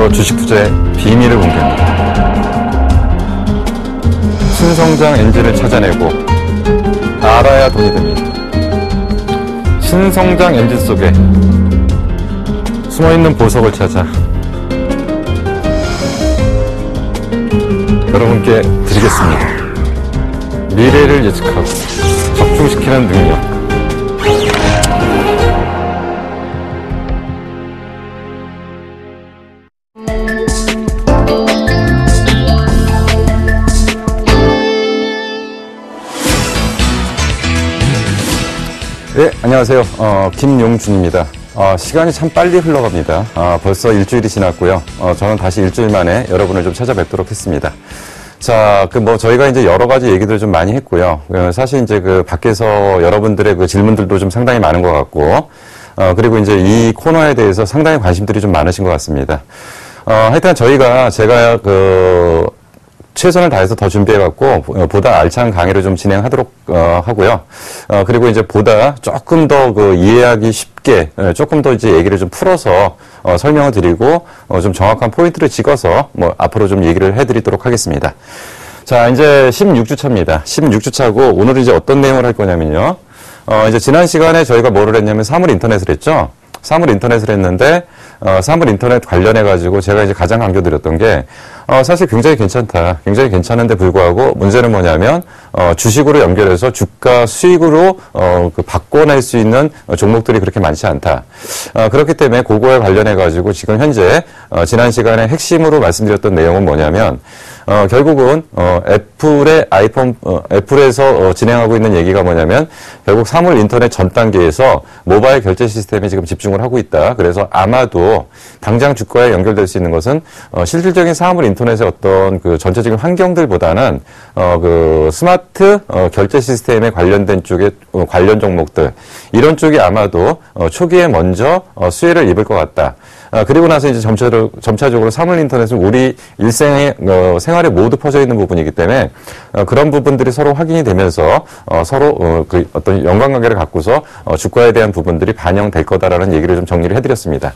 오늘부터 주식 투자의 비밀을 공개합니다. 신성장 엔진을 찾아내고 알아야 돈이 됩니다. 신성장 엔진 속에 숨어있는 보석을 찾아 여러분께 드리겠습니다. 미래를 예측하고 적중시키는 능력. 네, 안녕하세요. 김용준입니다. 시간이 참 빨리 흘러갑니다. 벌써 일주일이 지났고요. 저는 다시 일주일 만에 여러분을 좀 찾아뵙도록 했습니다. 자, 저희가 이제 여러 가지 얘기들 좀 많이 했고요. 사실 이제 밖에서 여러분들의 질문들도 좀 상당히 많은 것 같고, 그리고 이제 이 코너에 대해서 상당히 관심들이 좀 많으신 것 같습니다. 하여튼 제가 최선을 다해서 더 준비해갖고, 보다 알찬 강의를 좀 진행하도록, 하고요. 그리고 이제 보다 조금 더 이해하기 쉽게, 조금 더 이제 얘기를 좀 풀어서, 설명을 드리고, 좀 정확한 포인트를 찍어서, 앞으로 좀 얘기를 해드리도록 하겠습니다. 자, 이제 16주차입니다. 16주차고, 오늘은 이제 어떤 내용을 할 거냐면요. 이제 지난 시간에 저희가 뭐를 했냐면 사물 인터넷을 했죠. 사물 인터넷을 했는데, 사물 인터넷 관련해가지고 제가 이제 가장 강조드렸던 게, 사실 굉장히 괜찮다. 굉장히 괜찮은데 불구하고 문제는 뭐냐면, 주식으로 연결해서 주가 수익으로, 바꿔낼 수 있는 종목들이 그렇게 많지 않다. 그렇기 때문에 그거에 관련해가지고 지금 현재, 지난 시간에 핵심으로 말씀드렸던 내용은 뭐냐면, 결국은, 애플에서 진행하고 있는 얘기가 뭐냐면, 결국 사물 인터넷 전 단계에서 모바일 결제 시스템에 지금 집중을 하고 있다. 그래서 아마도 당장 주가에 연결될 수 있는 것은, 실질적인 사물 인터넷의 어떤 전체적인 환경들보다는, 스마트, 결제 시스템에 관련된 쪽의 관련 종목들, 이런 쪽이 아마도, 초기에 먼저, 수혜를 입을 것 같다. 그리고 나서 이제 점차적으로 사물 인터넷은 우리 일생의 생활에 모두 퍼져 있는 부분이기 때문에 그런 부분들이 서로 확인이 되면서 서로 어떤 연관관계를 갖고서 주가에 대한 부분들이 반영될 거다라는 얘기를 좀 정리를 해드렸습니다.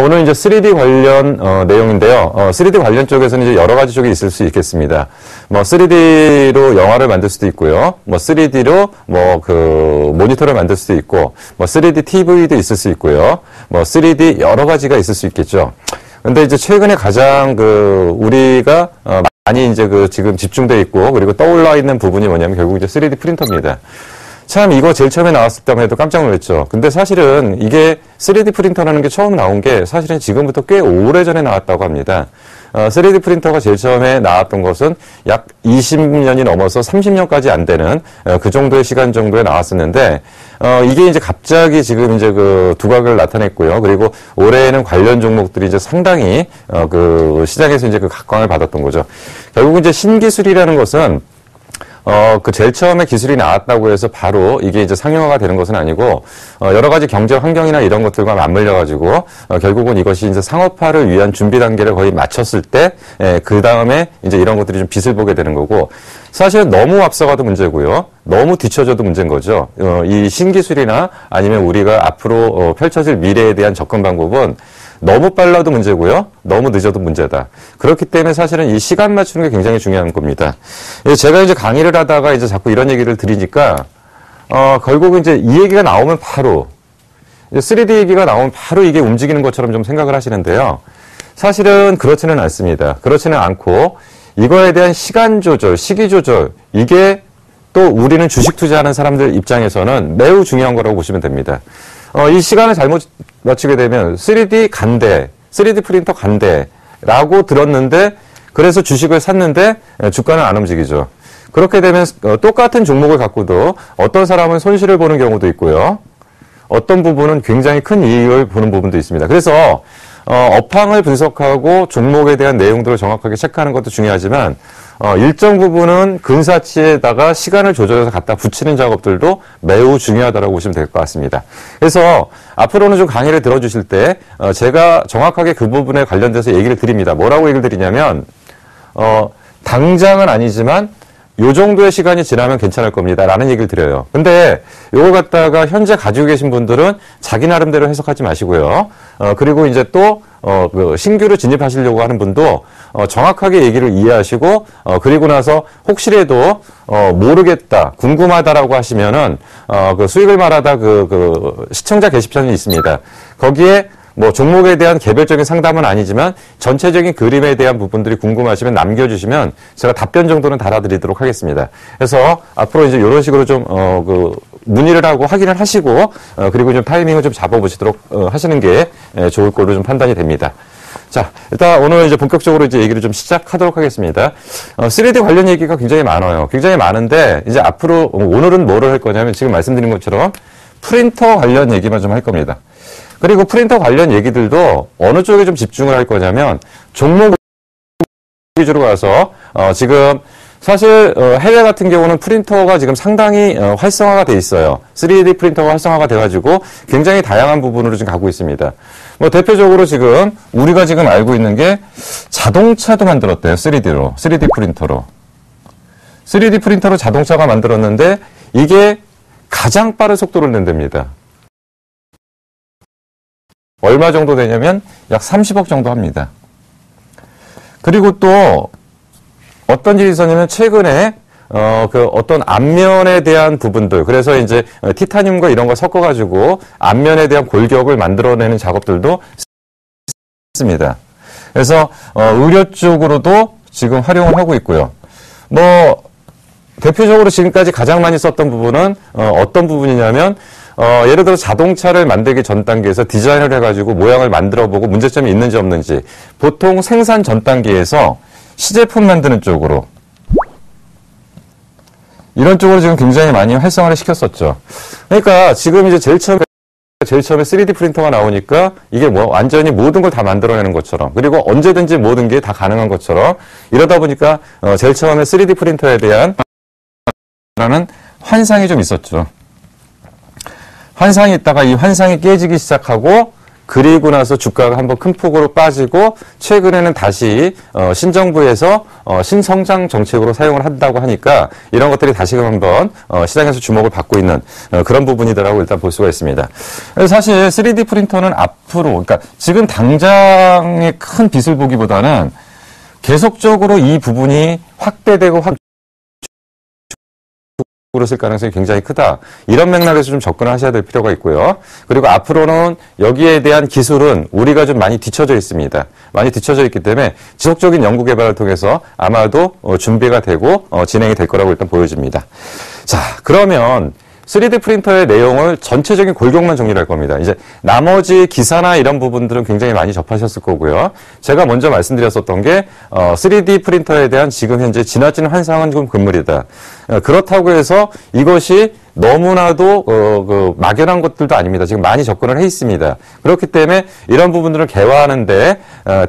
오늘 이제 3D 관련 내용인데요. 3D 관련 쪽에서는 이제 여러 가지 쪽이 있을 수 있겠습니다. 3D로 영화를 만들 수도 있고요. 3D로 모니터를 만들 수도 있고, 3D TV도 있을 수 있고요. 3D 여러 가지가 있을 수 있겠죠. 근데 이제 최근에 가장 우리가 많이 이제 지금 집중돼 있고, 그리고 떠올라 있는 부분이 뭐냐면 결국 이제 3D 프린터입니다. 참 이거 제일 처음에 나왔을 때만 해도 깜짝 놀랐죠. 근데 사실은 이게 3D 프린터라는 게 처음 나온 게 사실은 지금부터 꽤 오래전에 나왔다고 합니다. 3D 프린터가 제일 처음에 나왔던 것은 약 20년이 넘어서 30년까지 안 되는 그 정도의 시간 정도에 나왔었는데 이게 이제 갑자기 지금 이제 두각을 나타냈고요. 그리고 올해에는 관련 종목들이 이제 상당히 시장에서 이제 각광을 받았던 거죠. 결국 이제 신기술이라는 것은 제일 처음에 기술이 나왔다고 해서 바로 이게 이제 상용화가 되는 것은 아니고, 여러 가지 경제 환경이나 이런 것들과 맞물려가지고, 결국은 이것이 이제 상업화를 위한 준비 단계를 거의 마쳤을 때, 그 다음에 이제 이런 것들이 좀 빛을 보게 되는 거고, 사실은 너무 앞서가도 문제고요. 너무 뒤쳐져도 문제인 거죠. 이 신기술이나 아니면 우리가 앞으로 펼쳐질 미래에 대한 접근 방법은 너무 빨라도 문제고요. 너무 늦어도 문제다. 그렇기 때문에 사실은 이 시간 맞추는 게 굉장히 중요한 겁니다. 제가 이제 강의를 하다가 이제 자꾸 이런 얘기를 드리니까, 결국은 이제 이 얘기가 나오면 바로, 3D 얘기가 나오면 바로 이게 움직이는 것처럼 좀 생각을 하시는데요. 사실은 그렇지는 않습니다. 그렇지는 않고, 이거에 대한 시간 조절, 시기 조절, 이게 또 우리는 주식 투자하는 사람들 입장에서는 매우 중요한 거라고 보시면 됩니다. 이 시간을 잘못 맞추게 되면 3D 간대, 3D 프린터 간대라고 들었는데 그래서 주식을 샀는데 주가는 안 움직이죠. 그렇게 되면 똑같은 종목을 갖고도 어떤 사람은 손실을 보는 경우도 있고요. 어떤 부분은 굉장히 큰 이익을 보는 부분도 있습니다. 그래서 업황을 분석하고 종목에 대한 내용들을 정확하게 체크하는 것도 중요하지만 일정 부분은 근사치에다가 시간을 조절해서 갖다 붙이는 작업들도 매우 중요하다고 보시면 될 것 같습니다. 그래서 앞으로는 좀 강의를 들어주실 때 제가 정확하게 그 부분에 관련돼서 얘기를 드립니다. 뭐라고 얘기를 드리냐면 당장은 아니지만 요 정도의 시간이 지나면 괜찮을 겁니다. 라는 얘기를 드려요. 근데 요걸 갖다가 현재 가지고 계신 분들은 자기 나름대로 해석하지 마시고요. 그리고 이제 또 그 신규로 진입하시려고 하는 분도 정확하게 얘기를 이해하시고 그리고 나서 혹시라도 모르겠다, 궁금하다라고 하시면은 그 수익을 말하다 그 시청자 게시판이 있습니다. 거기에 뭐 종목에 대한 개별적인 상담은 아니지만 전체적인 그림에 대한 부분들이 궁금하시면 남겨주시면 제가 답변 정도는 달아드리도록 하겠습니다. 그래서 앞으로 이제 이런 식으로 좀 그 문의를 하고 확인을 하시고 그리고 좀 타이밍을 좀 잡아보시도록 하시는 게 좋을 거로 좀 판단이 됩니다. 자, 일단 오늘 이제 본격적으로 이제 얘기를 좀 시작하도록 하겠습니다. 3D 관련 얘기가 굉장히 많아요. 굉장히 많은데 이제 앞으로 오늘은 뭐를 할 거냐면 지금 말씀드린 것처럼 프린터 관련 얘기만 좀 할 겁니다. 그리고 프린터 관련 얘기들도 어느 쪽에 좀 집중을 할 거냐면 종목 위주로 가서 지금 사실 해외 같은 경우는 프린터가 지금 상당히 활성화가 돼 있어요. 3D 프린터가 활성화가 돼가지고 굉장히 다양한 부분으로 지금 가고 있습니다. 뭐 대표적으로 지금 우리가 지금 알고 있는 게 자동차도 만들었대요. 3D로. 3D 프린터로. 3D 프린터로 자동차가 만들었는데 이게 가장 빠른 속도를 낸답니다. 얼마 정도 되냐면 약 30억 정도 합니다. 그리고 또 어떤 일이 있었냐면 최근에 그 어떤 앞면에 대한 부분들, 그래서 이제 티타늄과 이런 걸 섞어가지고 앞면에 대한 골격을 만들어내는 작업들도 있습니다. 그래서 의료 쪽으로도 지금 활용을 하고 있고요. 뭐 대표적으로 지금까지 가장 많이 썼던 부분은 어떤 부분이냐면 예를 들어 자동차를 만들기 전 단계에서 디자인을 해가지고 모양을 만들어보고 문제점이 있는지 없는지 보통 생산 전 단계에서 시제품 만드는 쪽으로 이런 쪽으로 지금 굉장히 많이 활성화를 시켰었죠. 그러니까 지금 이제 제일 처음에 3D 프린터가 나오니까 이게 뭐 완전히 모든 걸 다 만들어내는 것처럼 그리고 언제든지 모든 게 다 가능한 것처럼 이러다 보니까 제일 처음에 3D 프린터에 대한 라는 환상이 좀 있었죠. 환상이 있다가 이 환상이 깨지기 시작하고 그리고 나서 주가가 한번 큰 폭으로 빠지고 최근에는 다시 신정부에서 신성장 정책으로 사용을 한다고 하니까 이런 것들이 다시금 한번 시장에서 주목을 받고 있는 그런 부분이더라고 일단 볼 수가 있습니다. 사실 3D 프린터는 앞으로 그러니까 지금 당장의 큰 빛을 보기보다는 계속적으로 이 부분이 확대되고 쓸 가능성이 굉장히 크다. 이런 맥락에서 좀 접근을 하셔야 될 필요가 있고요. 그리고 앞으로는 여기에 대한 기술은 우리가 좀 많이 뒤처져 있습니다. 많이 뒤처져 있기 때문에 지속적인 연구 개발을 통해서 아마도 준비가 되고 진행이 될 거라고 일단 보여집니다. 자, 그러면 3D 프린터의 내용을 전체적인 골격만 정리를 할 겁니다. 이제 나머지 기사나 이런 부분들은 굉장히 많이 접하셨을 거고요. 제가 먼저 말씀드렸었던 게 3D 프린터에 대한 지금 현재 지나치는 환상은 좀 금물이다. 그렇다고 해서 이것이 너무나도 그 막연한 것들도 아닙니다. 지금 많이 접근을 해 있습니다. 그렇기 때문에 이런 부분들을 개화하는데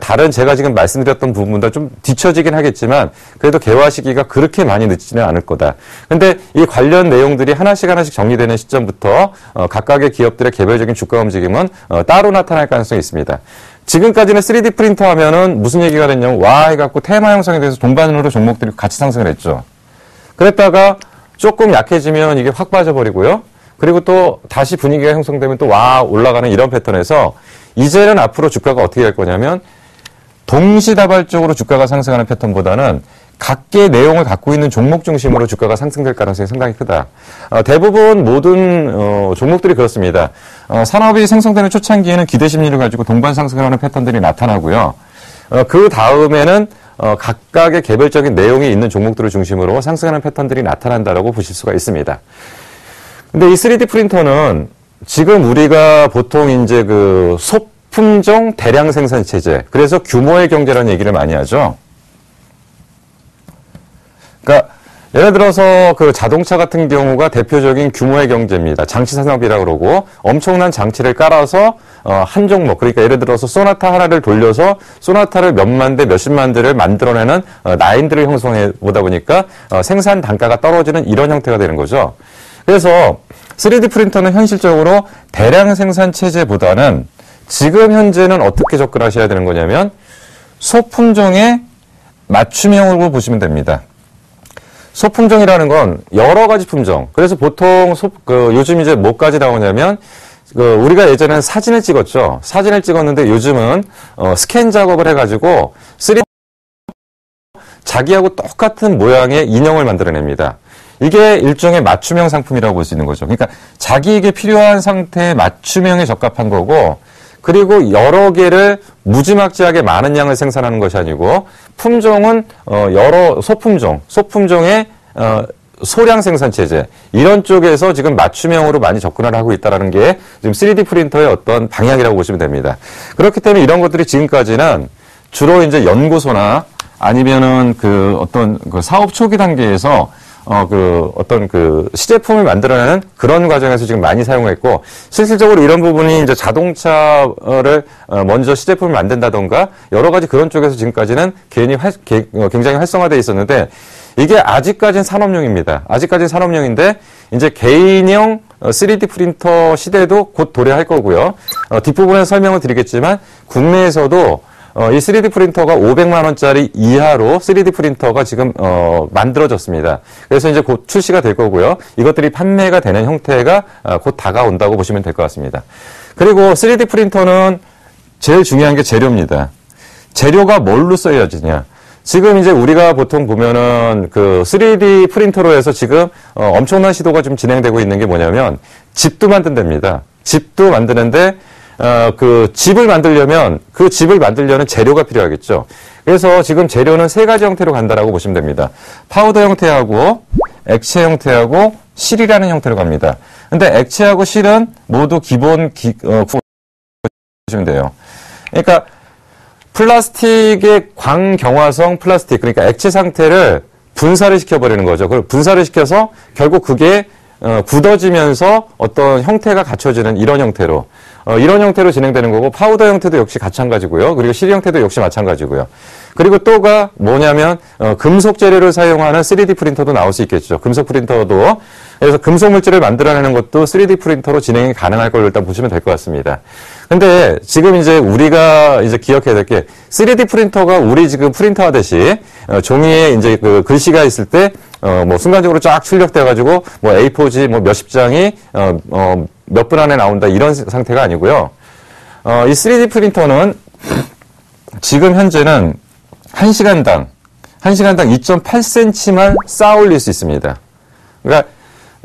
다른 제가 지금 말씀드렸던 부분보다 좀 뒤처지긴 하겠지만 그래도 개화 시기가 그렇게 많이 늦지는 않을 거다. 근데 이 관련 내용들이 하나씩 정리되는 시점부터 각각의 기업들의 개별적인 주가 움직임은 따로 나타날 가능성이 있습니다. 지금까지는 3D 프린터 하면은 무슨 얘기가 됐냐면 와 해갖고 테마 형성에 대해서 동반으로 종목들이 같이 상승을 했죠. 그랬다가 조금 약해지면 이게 확 빠져버리고요. 그리고 또 다시 분위기가 형성되면 또 와 올라가는 이런 패턴에서 이제는 앞으로 주가가 어떻게 될 거냐면 동시다발적으로 주가가 상승하는 패턴보다는 각계 내용을 갖고 있는 종목 중심으로 주가가 상승될 가능성이 상당히 크다. 대부분 모든 종목들이 그렇습니다. 산업이 생성되는 초창기에는 기대 심리를 가지고 동반 상승을 하는 패턴들이 나타나고요. 그 다음에는 각각의 개별적인 내용이 있는 종목들을 중심으로 상승하는 패턴들이 나타난다라고 보실 수가 있습니다. 근데 이 3D 프린터는 지금 우리가 보통 이제 그 소품종 대량 생산 체제, 그래서 규모의 경제라는 얘기를 많이 하죠. 그러니까 예를 들어서 그 자동차 같은 경우가 대표적인 규모의 경제입니다. 장치 산업이라고 그러고 엄청난 장치를 깔아서 한 종목, 그러니까 예를 들어서 소나타 하나를 돌려서 소나타를 몇만 대, 몇십만 대를 만들어내는 라인들을 형성해 보다 보니까 생산 단가가 떨어지는 이런 형태가 되는 거죠. 그래서 3D 프린터는 현실적으로 대량 생산 체제보다는 지금 현재는 어떻게 접근하셔야 되는 거냐면 소품종의 맞춤형으로 보시면 됩니다. 소품종이라는 건 여러 가지 품종. 그래서 보통 요즘 이제 뭐까지 나오냐면 우리가 예전에는 사진을 찍었죠. 사진을 찍었는데 요즘은 스캔 작업을 해가지고 3D 자기하고 똑같은 모양의 인형을 만들어냅니다. 이게 일종의 맞춤형 상품이라고 볼 수 있는 거죠. 그러니까 자기에게 필요한 상태의 맞춤형에 적합한 거고, 그리고 여러 개를 무지막지하게 많은 양을 생산하는 것이 아니고, 품종은 여러 소품종의 소량 생산 체제, 이런 쪽에서 지금 맞춤형으로 많이 접근을 하고 있다는 게 지금 3D 프린터의 어떤 방향이라고 보시면 됩니다. 그렇기 때문에 이런 것들이 지금까지는 주로 이제 연구소나 아니면은 어떤 사업 초기 단계에서 어떤 시제품을 만들어내는 그런 과정에서 지금 많이 사용했고, 실질적으로 이런 부분이 이제 자동차를 먼저 시제품을 만든다던가 여러 가지 그런 쪽에서 지금까지는 굉장히 활성화되어 있었는데, 이게 아직까지는 산업용입니다. 아직까지는 산업용인데, 이제 개인형 3D 프린터 시대도 곧 도래할 거고요. 뒷부분에 설명을 드리겠지만, 국내에서도 이 3D 프린터가 500만 원짜리 이하로 3D 프린터가 지금 만들어졌습니다. 그래서 이제 곧 출시가 될 거고요. 이것들이 판매가 되는 형태가 곧 다가온다고 보시면 될 것 같습니다. 그리고 3D 프린터는 제일 중요한 게 재료입니다. 재료가 뭘로 써야지냐? 지금 이제 우리가 보통 보면은 3D 프린터로 해서 지금 엄청난 시도가 좀 진행되고 있는 게 뭐냐면 집도 만든답니다. 집도 만드는데 집을 만들려면 그 집을 만들려는 재료가 필요하겠죠. 그래서 지금 재료는 세 가지 형태로 간다라고 보시면 됩니다. 파우더 형태하고 액체 형태하고 실이라는 형태로 갑니다. 근데 액체하고 실은 모두 기본 보시면 돼요. 그러니까 플라스틱의 광경화성 플라스틱, 그러니까 액체 상태를 분사를 시켜버리는 거죠. 그걸 분사를 시켜서 결국 그게 굳어지면서 어떤 형태가 갖춰지는 이런 형태로 진행되는 거고, 파우더 형태도 역시 마찬가지고요. 그리고 실 형태도 역시 마찬가지고요. 그리고 또가 뭐냐면 금속 재료를 사용하는 3D 프린터도 나올 수 있겠죠. 금속 프린터도. 그래서 금속 물질을 만들어내는 것도 3D 프린터로 진행이 가능할 걸로 일단 보시면 될 것 같습니다. 근데 지금 이제 우리가 이제 기억해야 될 게, 3D 프린터가 우리 지금 프린터 하듯이 종이에 이제 글씨가 있을 때 뭐 순간적으로 쫙 출력돼가지고 뭐 A4지 뭐 몇십 장이 몇 분 안에 나온다, 이런 상태가 아니고요. 이 3D 프린터는 지금 현재는 1시간당 2.8cm만 쌓아 올릴 수 있습니다. 그러니까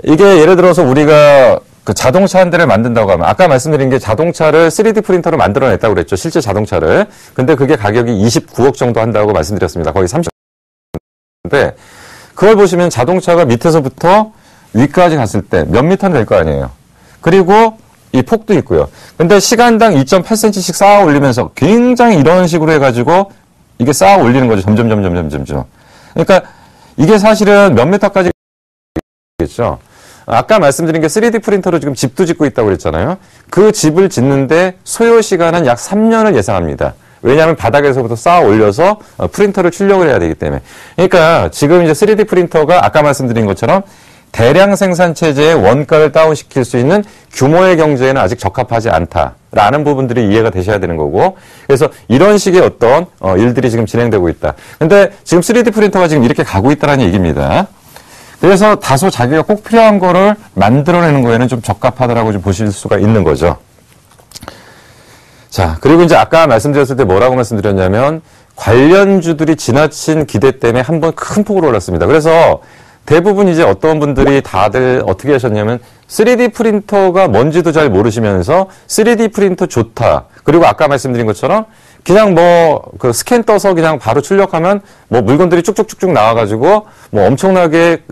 이게 예를 들어서 우리가 자동차 한 대를 만든다고 하면, 아까 말씀드린 게 자동차를 3D 프린터로 만들어냈다고 그랬죠. 실제 자동차를. 근데 그게 가격이 29억 정도 한다고 말씀드렸습니다. 거의 30%인데, 그걸 보시면 자동차가 밑에서부터 위까지 갔을 때 몇 미터는 될 거 아니에요. 그리고 이 폭도 있고요. 근데 시간당 2.8cm씩 쌓아 올리면서 굉장히 이런 식으로 해가지고 이게 쌓아 올리는 거죠. 점점. 그러니까 이게 사실은 몇 미터까지 겠죠. 아까 말씀드린 게 3D 프린터로 지금 집도 짓고 있다고 그랬잖아요. 그 집을 짓는데 소요 시간은 약 3년을 예상합니다. 왜냐하면 바닥에서부터 쌓아 올려서 프린터를 출력을 해야 되기 때문에. 그러니까 지금 이제 3D 프린터가 아까 말씀드린 것처럼 대량 생산 체제의 원가를 다운시킬 수 있는 규모의 경제에는 아직 적합하지 않다라는 부분들이 이해가 되셔야 되는 거고, 그래서 이런 식의 어떤 일들이 지금 진행되고 있다. 근데 지금 3D 프린터가 지금 이렇게 가고 있다는 얘기입니다. 그래서 다소 자기가 꼭 필요한 거를 만들어내는 거에는 좀 적합하다라고 좀 보실 수가 있는 거죠. 자, 그리고 이제 아까 말씀드렸을 때 뭐라고 말씀드렸냐면, 관련주들이 지나친 기대 때문에 한번 큰 폭으로 올랐습니다. 그래서 대부분 이제 어떤 분들이 다들 어떻게 하셨냐면, 3D 프린터가 뭔지도 잘 모르시면서 3D 프린터 좋다. 그리고 아까 말씀드린 것처럼 그냥 스캔 떠서 그냥 바로 출력하면 물건들이 쭉쭉쭉쭉 나와가지고 엄청나게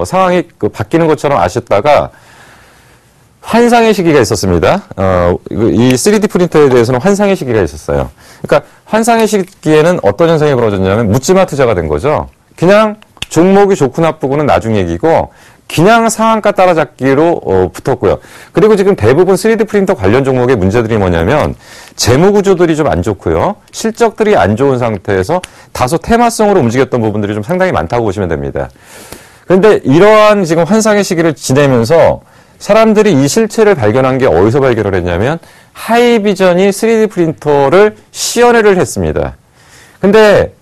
상황이 바뀌는 것처럼 아셨다가, 환상의 시기가 있었습니다. 이 3D 프린터에 대해서는 환상의 시기가 있었어요. 그러니까 환상의 시기에는 어떤 현상이 벌어졌냐면 묻지마 투자가 된 거죠. 그냥 종목이 좋고 나쁘고는 나중 얘기고, 그냥 상한가 따라잡기로 붙었고요. 그리고 지금 대부분 3D 프린터 관련 종목의 문제들이 뭐냐면, 재무 구조들이 좀 안 좋고요. 실적들이 안 좋은 상태에서 다소 테마성으로 움직였던 부분들이 좀 상당히 많다고 보시면 됩니다. 그런데 이러한 지금 환상의 시기를 지내면서 사람들이 이 실체를 발견한 게 어디서 발견을 했냐면, 하이비전이 3D 프린터를 시연회를 했습니다. 근데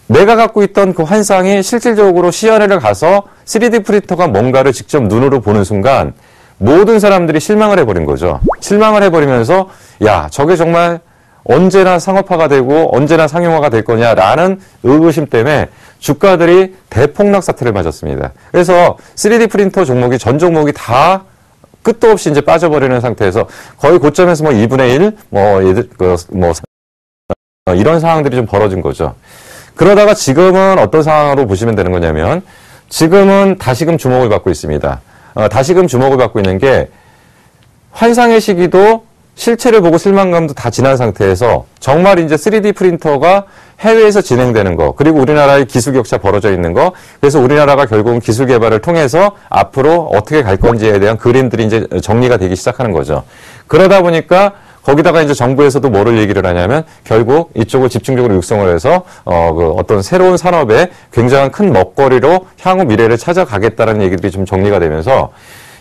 내가 갖고 있던 그 환상이 실질적으로 시연회를 가서 3D 프린터가 뭔가를 직접 눈으로 보는 순간 모든 사람들이 실망을 해버린 거죠. 실망을 해버리면서 야, 저게 정말 언제나 상업화가 되고 언제나 상용화가 될 거냐라는 의구심 때문에 주가들이 대폭락 사태를 맞았습니다. 그래서 3D 프린터 종목이 전 종목이 다 끝도 없이 이제 빠져버리는 상태에서 거의 고점에서 뭐 2분의 1, 이런 상황들이 좀 벌어진 거죠. 그러다가 지금은 어떤 상황으로 보시면 되는 거냐면 지금은 다시금 주목을 받고 있습니다. 다시금 주목을 받고 있는 게 환상의 시기도 실체를 보고 실망감도 다 지난 상태에서 정말 이제 3D 프린터가 해외에서 진행되는 거, 그리고 우리나라의 기술 격차 벌어져 있는 거, 그래서 우리나라가 결국은 기술 개발을 통해서 앞으로 어떻게 갈 건지에 대한 그림들이 이제 정리가 되기 시작하는 거죠. 그러다 보니까 거기다가 이제 정부에서도 뭐를 얘기를 하냐면 결국 이쪽을 집중적으로 육성을 해서 어떤 새로운 산업에 굉장한 큰 먹거리로 향후 미래를 찾아가겠다는 얘기들이 좀 정리가 되면서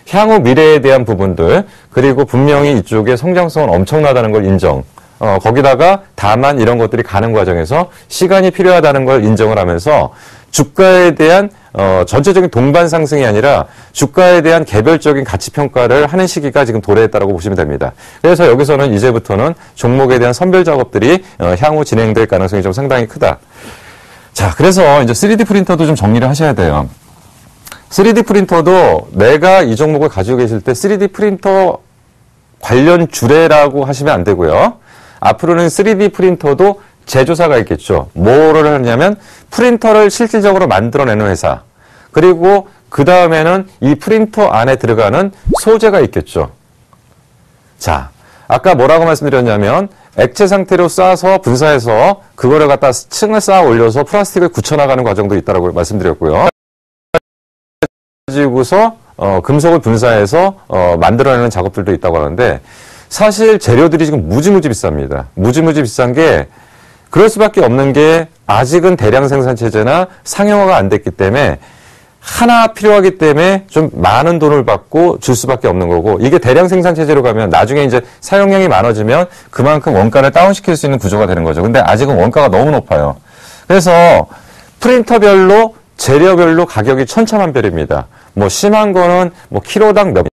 향후 미래에 대한 부분들, 그리고 분명히 이쪽의 성장성은 엄청나다는 걸 인정. 거기다가 다만 이런 것들이 가는 과정에서 시간이 필요하다는 걸 인정을 하면서 주가에 대한 전체적인 동반 상승이 아니라 주가에 대한 개별적인 가치 평가를 하는 시기가 지금 도래했다고 보시면 됩니다. 그래서 여기서는 이제부터는 종목에 대한 선별 작업들이 향후 진행될 가능성이 좀 상당히 크다. 자, 그래서 이제 3D 프린터도 좀 정리를 하셔야 돼요. 3D 프린터도 내가 이 종목을 가지고 계실 때 3D 프린터 관련 주례라고 하시면 안 되고요. 앞으로는 3D 프린터도 제조사가 있겠죠. 뭐를 하냐면 프린터를 실질적으로 만들어내는 회사. 그리고 그 다음에는 이 프린터 안에 들어가는 소재가 있겠죠. 자, 아까 뭐라고 말씀드렸냐면 액체 상태로 싸서 분사해서 그거를 갖다 층을 쌓아 올려서 플라스틱을 굳혀나가는 과정도 있다고 말씀드렸고요. 가지고서 금속을 분사해서 만들어내는 작업들도 있다고 하는데 사실 재료들이 지금 무지무지 비쌉니다. 무지무지 비싼 게 그럴 수밖에 없는 게 아직은 대량 생산 체제나 상용화가 안 됐기 때문에 하나 필요하기 때문에 좀 많은 돈을 받고 줄 수밖에 없는 거고, 이게 대량 생산 체제로 가면 나중에 이제 사용량이 많아지면 그만큼 원가를 다운시킬 수 있는 구조가 되는 거죠. 근데 아직은 원가가 너무 높아요. 그래서 프린터별로 재료별로 가격이 천차만별입니다. 뭐 심한 거는 뭐 키로당 몇.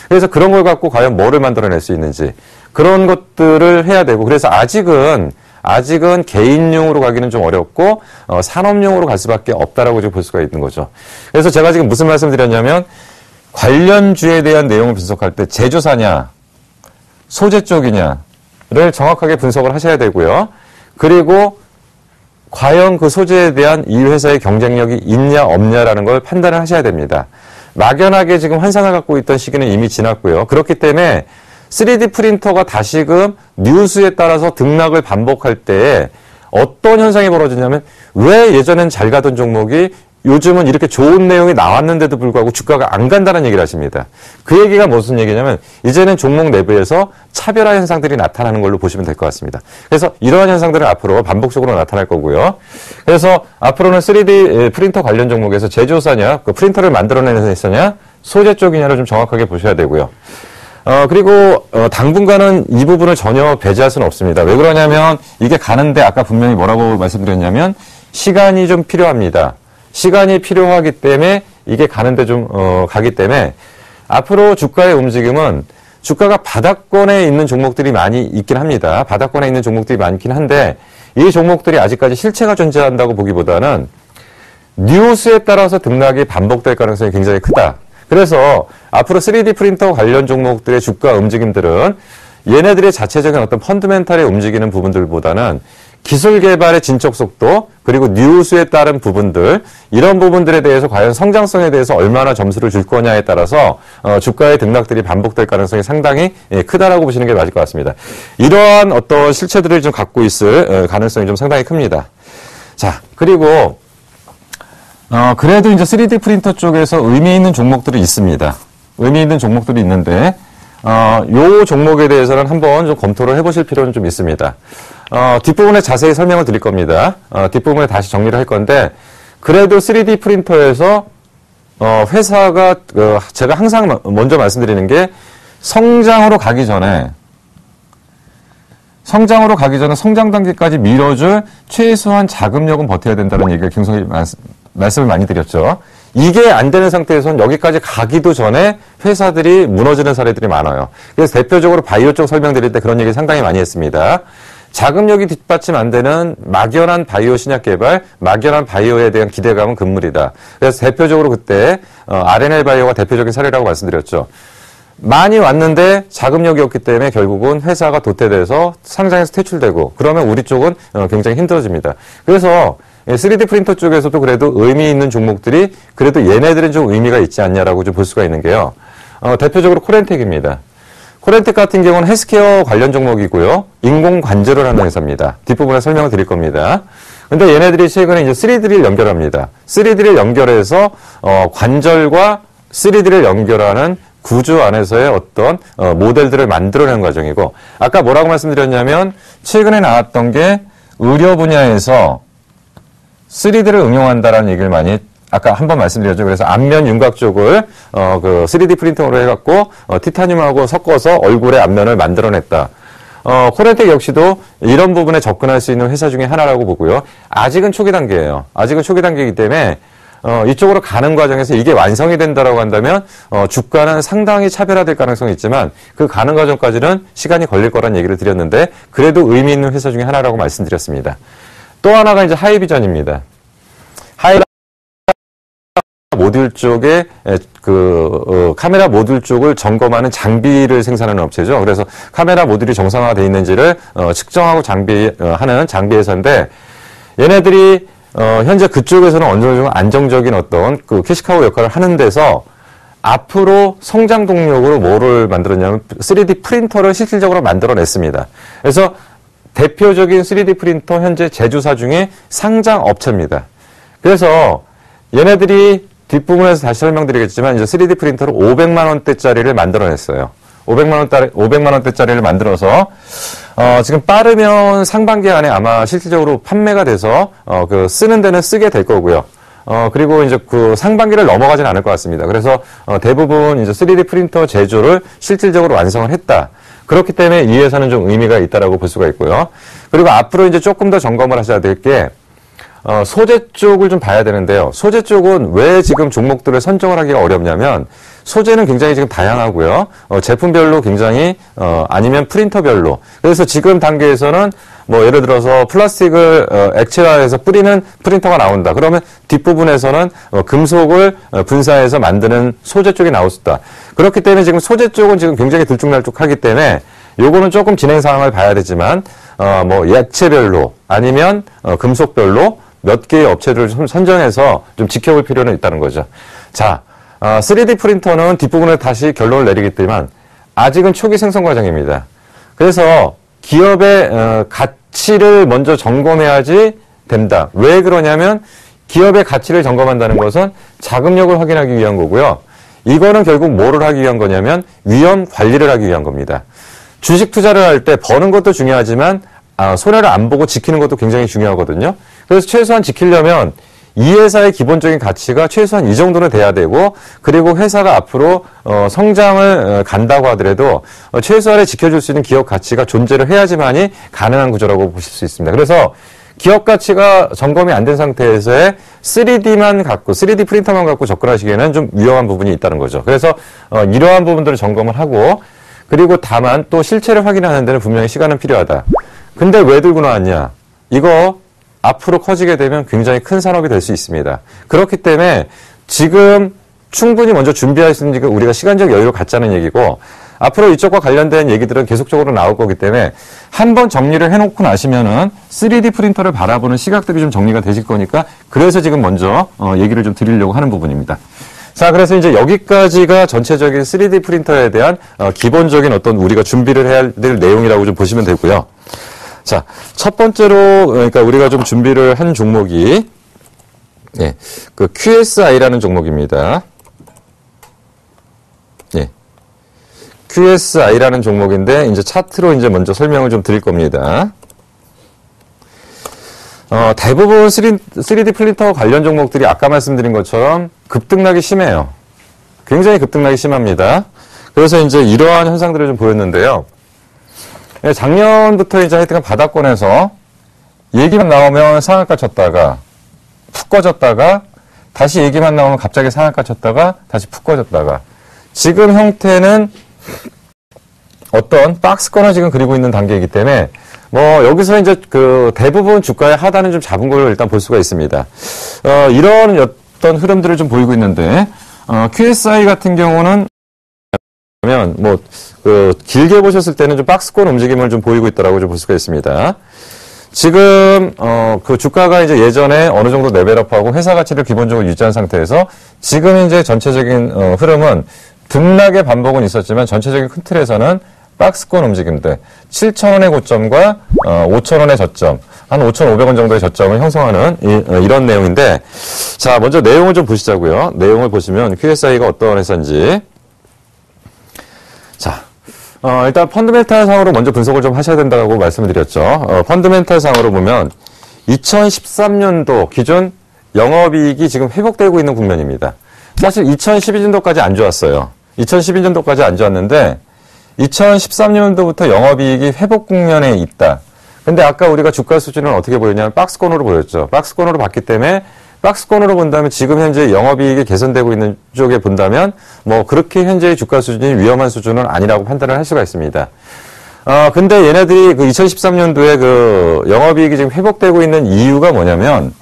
그래서 그런 걸 갖고 과연 뭐를 만들어낼 수 있는지 그런 것들을 해야 되고, 그래서 아직은 개인용으로 가기는 좀 어렵고 산업용으로 갈 수밖에 없다라고 지금 볼 수가 있는 거죠. 그래서 제가 지금 무슨 말씀드렸냐면 관련주에 대한 내용을 분석할 때 제조사냐 소재 쪽이냐를 정확하게 분석을 하셔야 되고요. 그리고 과연 그 소재에 대한 이 회사의 경쟁력이 있냐 없냐라는 걸 판단을 하셔야 됩니다. 막연하게 지금 환상을 갖고 있던 시기는 이미 지났고요. 그렇기 때문에 3D 프린터가 다시금 뉴스에 따라서 등락을 반복할 때에 어떤 현상이 벌어지냐면 왜 예전엔 잘 가던 종목이 요즘은 이렇게 좋은 내용이 나왔는데도 불구하고 주가가 안 간다는 얘기를 하십니다. 그 얘기가 무슨 얘기냐면 이제는 종목 내부에서 차별화 현상들이 나타나는 걸로 보시면 될 것 같습니다. 그래서 이러한 현상들은 앞으로 반복적으로 나타날 거고요. 그래서 앞으로는 3D 프린터 관련 종목에서 제조사냐, 그 프린터를 만들어내는 회사냐, 소재 쪽이냐를 좀 정확하게 보셔야 되고요. 그리고 당분간은 이 부분을 전혀 배제할 수는 없습니다. 왜 그러냐면 이게 가는데 아까 분명히 뭐라고 말씀드렸냐면 시간이 좀 필요합니다. 시간이 필요하기 때문에 이게 가는데 좀 가기 때문에 앞으로 주가의 움직임은 주가가 바닥권에 있는 종목들이 많이 있긴 합니다. 바닥권에 있는 종목들이 많긴 한데 이 종목들이 아직까지 실체가 존재한다고 보기보다는 뉴스에 따라서 등락이 반복될 가능성이 굉장히 크다. 그래서 앞으로 3D 프린터 관련 종목들의 주가 움직임들은 얘네들의 자체적인 어떤 펀더멘탈에 움직이는 부분들보다는 기술 개발의 진척 속도, 그리고 뉴스에 따른 부분들, 이런 부분들에 대해서 과연 성장성에 대해서 얼마나 점수를 줄 거냐에 따라서 주가의 등락들이 반복될 가능성이 상당히 크다라고 보시는 게 맞을 것 같습니다. 이러한 어떤 실체들을 좀 갖고 있을 가능성이 좀 상당히 큽니다. 자, 그리고 그래도 이제 3D 프린터 쪽에서 의미 있는 종목들이 있습니다. 의미 있는 종목들이 있는데 요 종목에 대해서는 한번 좀 검토를 해보실 필요는 좀 있습니다. 뒷부분에 자세히 설명을 드릴 겁니다. 뒷부분에 다시 정리를 할 건데, 그래도 3D 프린터에서 회사가 제가 항상 먼저 말씀드리는 게 성장으로 가기 전에 성장으로 가기 전에 성장 단계까지 밀어줄 최소한 자금력은 버텨야 된다는 얘기가 경성이 말씀을 많이 드렸죠. 이게 안 되는 상태에서는 여기까지 가기도 전에 회사들이 무너지는 사례들이 많아요. 그래서 대표적으로 바이오 쪽 설명드릴 때 그런 얘기 상당히 많이 했습니다. 자금력이 뒷받침 안 되는 막연한 바이오 신약 개발, 막연한 바이오에 대한 기대감은 금물이다. 그래서 대표적으로 그때 RNL 바이오가 대표적인 사례라고 말씀드렸죠. 많이 왔는데 자금력이 없기 때문에 결국은 회사가 도태돼서 상장에서 퇴출되고 그러면 우리 쪽은 굉장히 힘들어집니다. 그래서 3D 프린터 쪽에서도 그래도 의미 있는 종목들이 그래도 얘네들은 좀 의미가 있지 않냐라고 좀 볼 수가 있는 게요. 대표적으로 코렌텍입니다. 코렌텍 같은 경우는 헬스케어 관련 종목이고요. 인공관절을 하는 회사입니다. 뒷부분에 설명을 드릴 겁니다. 근데 얘네들이 최근에 이제 3D를 연결합니다. 3D를 연결해서 관절과 3D를 연결하는 구조 안에서의 어떤 모델들을 만들어내는 과정이고 아까 뭐라고 말씀드렸냐면 최근에 나왔던 게 의료 분야에서 3D를 응용한다라는 얘기를 많이 아까 한번 말씀드렸죠. 그래서 안면 윤곽 쪽을 그 3D 프린팅으로 해갖고 티타늄하고 섞어서 얼굴의 앞면을 만들어냈다. 코렌텍 역시도 이런 부분에 접근할 수 있는 회사 중에 하나라고 보고요. 아직은 초기 단계예요. 아직은 초기 단계이기 때문에 이쪽으로 가는 과정에서 이게 완성이 된다라고 한다면 주가는 상당히 차별화될 가능성이 있지만 그 가는 과정까지는 시간이 걸릴 거란 얘기를 드렸는데 그래도 의미 있는 회사 중에 하나라고 말씀드렸습니다. 또 하나가 이제 하이비전입니다. 하이비전 모듈 쪽에 카메라 모듈 쪽을 점검하는 장비를 생산하는 업체죠. 그래서 카메라 모듈이 정상화되어 있는지를 측정하고 하는 장비 회사인데 얘네들이 현재 그쪽에서는 어느 정도 안정적인 어떤 그 캐시카우 역할을 하는 데서 앞으로 성장 동력으로 뭐를 만들었냐면 3D 프린터를 실질적으로 만들어냈습니다. 그래서 대표적인 3D 프린터 현재 제조사 중에 상장 업체입니다. 그래서 얘네들이 뒷부분에서 다시 설명드리겠지만 이제 3D 프린터로 500만 원대짜리를 만들어냈어요. 500만 원대짜리를 만들어서 지금 빠르면 상반기 안에 아마 실질적으로 판매가 돼서 쓰는 데는 쓰게 될 거고요. 그리고 이제 그 상반기를 넘어가진 않을 것 같습니다. 그래서 대부분 이제 3D 프린터 제조를 실질적으로 완성을 했다. 그렇기 때문에 이 회사는 좀 의미가 있다라고 볼 수가 있고요. 그리고 앞으로 이제 조금 더 점검을 하셔야 될 게 소재 쪽을 좀 봐야 되는데요. 소재 쪽은 왜 지금 종목들을 선정을 하기가 어렵냐면 소재는 굉장히 지금 다양하고요. 제품별로 굉장히 아니면 프린터별로. 그래서 지금 단계에서는 뭐 예를 들어서 플라스틱을 액체화해서 뿌리는 프린터가 나온다. 그러면 뒷부분에서는 금속을 분사해서 만드는 소재 쪽이 나올 수 있다. 그렇기 때문에 지금 소재 쪽은 지금 굉장히 들쭉날쭉하기 때문에 요거는 조금 진행 상황을 봐야 되지만 뭐 액체별로 아니면 금속별로 몇 개의 업체를 선정해서 좀 지켜볼 필요는 있다는 거죠. 자, 3D 프린터는 뒷부분에 다시 결론을 내리기 때문에 아직은 초기 생성 과정입니다. 그래서 기업의 가치를 먼저 점검해야지 된다. 왜 그러냐면 기업의 가치를 점검한다는 것은 자금력을 확인하기 위한 거고요. 이거는 결국 뭐를 하기 위한 거냐면 위험 관리를 하기 위한 겁니다. 주식 투자를 할 때 버는 것도 중요하지만 손해를 안 보고 지키는 것도 굉장히 중요하거든요. 그래서 최소한 지키려면 이 회사의 기본적인 가치가 최소한 이 정도는 돼야 되고 그리고 회사가 앞으로 성장을 간다고 하더라도 최소한의 지켜줄 수 있는 기업 가치가 존재를 해야지만이 가능한 구조라고 보실 수 있습니다. 그래서 기업 가치가 점검이 안 된 상태에서의 3D만 갖고 3D 프린터만 갖고 접근하시기에는 좀 위험한 부분이 있다는 거죠. 그래서 이러한 부분들을 점검을 하고 그리고 다만 또 실체를 확인하는 데는 분명히 시간은 필요하다. 근데 왜 들고 나왔냐? 이거 앞으로 커지게 되면 굉장히 큰 산업이 될 수 있습니다. 그렇기 때문에 지금 충분히 먼저 준비할 수 있는 우리가 시간적 여유를 갖자는 얘기고 앞으로 이쪽과 관련된 얘기들은 계속적으로 나올 거기 때문에 한번 정리를 해놓고 나시면은 3D 프린터를 바라보는 시각들이 좀 정리가 되실 거니까 그래서 지금 먼저 얘기를 좀 드리려고 하는 부분입니다. 자, 그래서 이제 여기까지가 전체적인 3D 프린터에 대한 기본적인 어떤 우리가 준비를 해야 될 내용이라고 좀 보시면 되고요. 자, 첫 번째로 그러니까 우리가 좀 준비를 한 종목이 예, 그 QSI라는 종목입니다. 예. QSI라는 종목인데 이제 차트로 이제 먼저 설명을 좀 드릴 겁니다. 대부분 3D 프린터 관련 종목들이 아까 말씀드린 것처럼 급등락이 심해요. 굉장히 급등락이 심합니다. 그래서 이제 이러한 현상들을 좀 보였는데요. 작년부터 이제 하여튼 바닥권에서 얘기만 나오면 상한가 쳤다가 푹 꺼졌다가 다시 얘기만 나오면 갑자기 상한가 쳤다가 다시 푹 꺼졌다가 지금 형태는 어떤 박스권을 지금 그리고 있는 단계이기 때문에 뭐 여기서 이제 그 대부분 주가의 하단은 좀 잡은 걸 일단 볼 수가 있습니다. 이런 어떤 흐름들을 좀 보이고 있는데 QSI 같은 경우는 뭐 길게 보셨을 때는 좀 박스권 움직임을 좀 보이고 있다라고 좀 볼 수가 있습니다. 지금 그 주가가 이제 예전에 어느 정도 레벨업하고 회사 가치를 기본적으로 유지한 상태에서 지금 이제 전체적인 흐름은 등락의 반복은 있었지만 전체적인 큰 틀에서는 박스권 움직임들 7,000원의 고점과 5,000원의 저점 한 5,500원 정도의 저점을 형성하는 이런 내용인데 자 먼저 내용을 좀 보시자고요. 내용을 보시면 QSI가 어떤 회사인지 자 일단 펀드멘탈 상으로 먼저 분석을 좀 하셔야 된다고 말씀을 드렸죠. 펀드멘탈 상으로 보면 2013년도 기준 영업이익이 지금 회복되고 있는 국면입니다. 사실 2012년도까지 안 좋았어요. 2012년도까지 안 좋았는데 2013년도부터 영업이익이 회복 국면에 있다. 근데 아까 우리가 주가 수준은 어떻게 보였냐면 박스권으로 보였죠. 박스권으로 봤기 때문에 박스권으로 본다면 지금 현재 영업이익이 개선되고 있는 쪽에 본다면 뭐 그렇게 현재의 주가 수준이 위험한 수준은 아니라고 판단을 할 수가 있습니다. 근데 얘네들이 그 2013년도에 그 영업이익이 지금 회복되고 있는 이유가 뭐냐면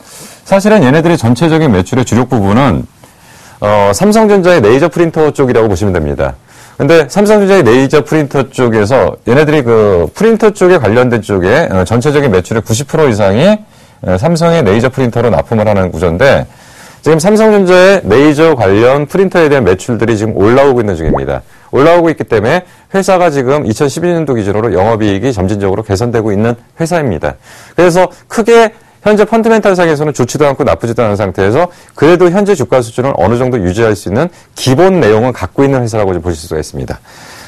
사실은 얘네들의 전체적인 매출의 주력 부분은 삼성전자의 레이저 프린터 쪽이라고 보시면 됩니다. 근데 삼성전자의 레이저 프린터 쪽에서 얘네들이 그 프린터 쪽에 관련된 쪽에 전체적인 매출의 90% 이상이 삼성의 레이저 프린터로 납품을 하는 구조인데 지금 삼성전자의 레이저 관련 프린터에 대한 매출들이 지금 올라오고 있는 중입니다. 올라오고 있기 때문에 회사가 지금 2012년도 기준으로 영업이익이 점진적으로 개선되고 있는 회사입니다. 그래서 크게 현재 펀드멘탈상에서는 좋지도 않고 나쁘지도 않은 상태에서 그래도 현재 주가 수준을 어느 정도 유지할 수 있는 기본 내용을 갖고 있는 회사라고 좀 보실 수가 있습니다.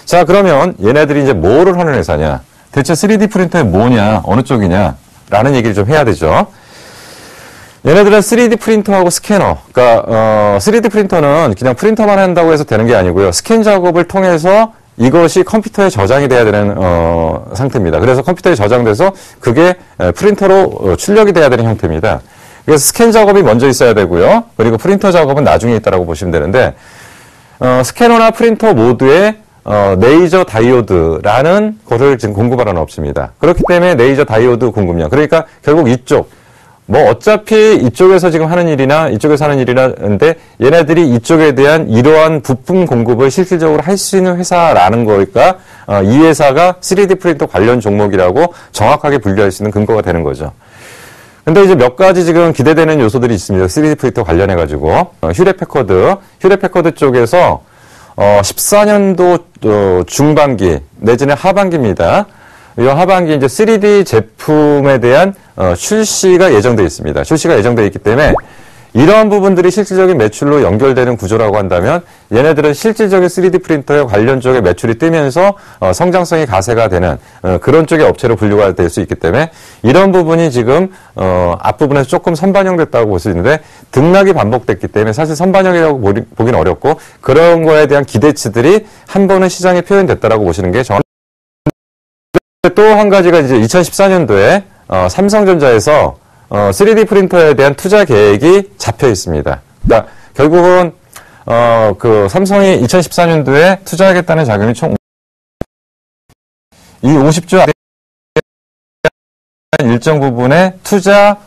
자, 그러면 얘네들이 이제 뭐를 하는 회사냐? 대체 3D 프린터에 뭐냐? 어느 쪽이냐? 라는 얘기를 좀 해야 되죠. 얘네들은 3D 프린터하고 스캐너. 그러니까 3D 프린터는 그냥 프린터만 한다고 해서 되는 게 아니고요. 스캔 작업을 통해서 이것이 컴퓨터에 저장이 돼야 되는 상태입니다. 그래서 컴퓨터에 저장돼서 그게 프린터로 출력이 돼야 되는 형태입니다. 그래서 스캔 작업이 먼저 있어야 되고요. 그리고 프린터 작업은 나중에 있다라고 보시면 되는데 스캐너나 프린터 모두에 레이저 다이오드라는 것을 지금 공급하라는 없습니다. 그렇기 때문에 레이저 다이오드 공급량. 그러니까 결국 이쪽 뭐 어차피 이쪽에서 지금 하는 일이나 이쪽에서 하는 일이나인데 얘네들이 이쪽에 대한 이러한 부품 공급을 실질적으로 할 수 있는 회사라는 거니까 이 회사가 3D 프린터 관련 종목이라고 정확하게 분류할 수 있는 근거가 되는 거죠. 근데 이제 몇 가지 지금 기대되는 요소들이 있습니다. 3D 프린터 관련해 가지고 휴레패커드 쪽에서 14년도 중반기 내지는 하반기입니다. 이 하반기 이제 3D 제품에 대한 출시가 예정되어 있습니다. 출시가 예정되어 있기 때문에 이러한 부분들이 실질적인 매출로 연결되는 구조라고 한다면 얘네들은 실질적인 3D 프린터에 관련 쪽에 매출이 뜨면서 성장성이 가세가 되는 그런 쪽의 업체로 분류가 될 수 있기 때문에 이런 부분이 지금 앞부분에서 조금 선반영됐다고 볼 수 있는데 등락이 반복됐기 때문에 사실 선반영이라고 보기는 어렵고 그런 거에 대한 기대치들이 한 번은 시장에 표현됐다라고 보시는 게 정확합니다. 또 한 가지가 이제 2014년도에 삼성전자에서 3D 프린터에 대한 투자 계획이 잡혀 있습니다. 그러니까 결국은 그 삼성이 2014년도에 투자하겠다는 자금이 총 이 50조 일정 부분의 투자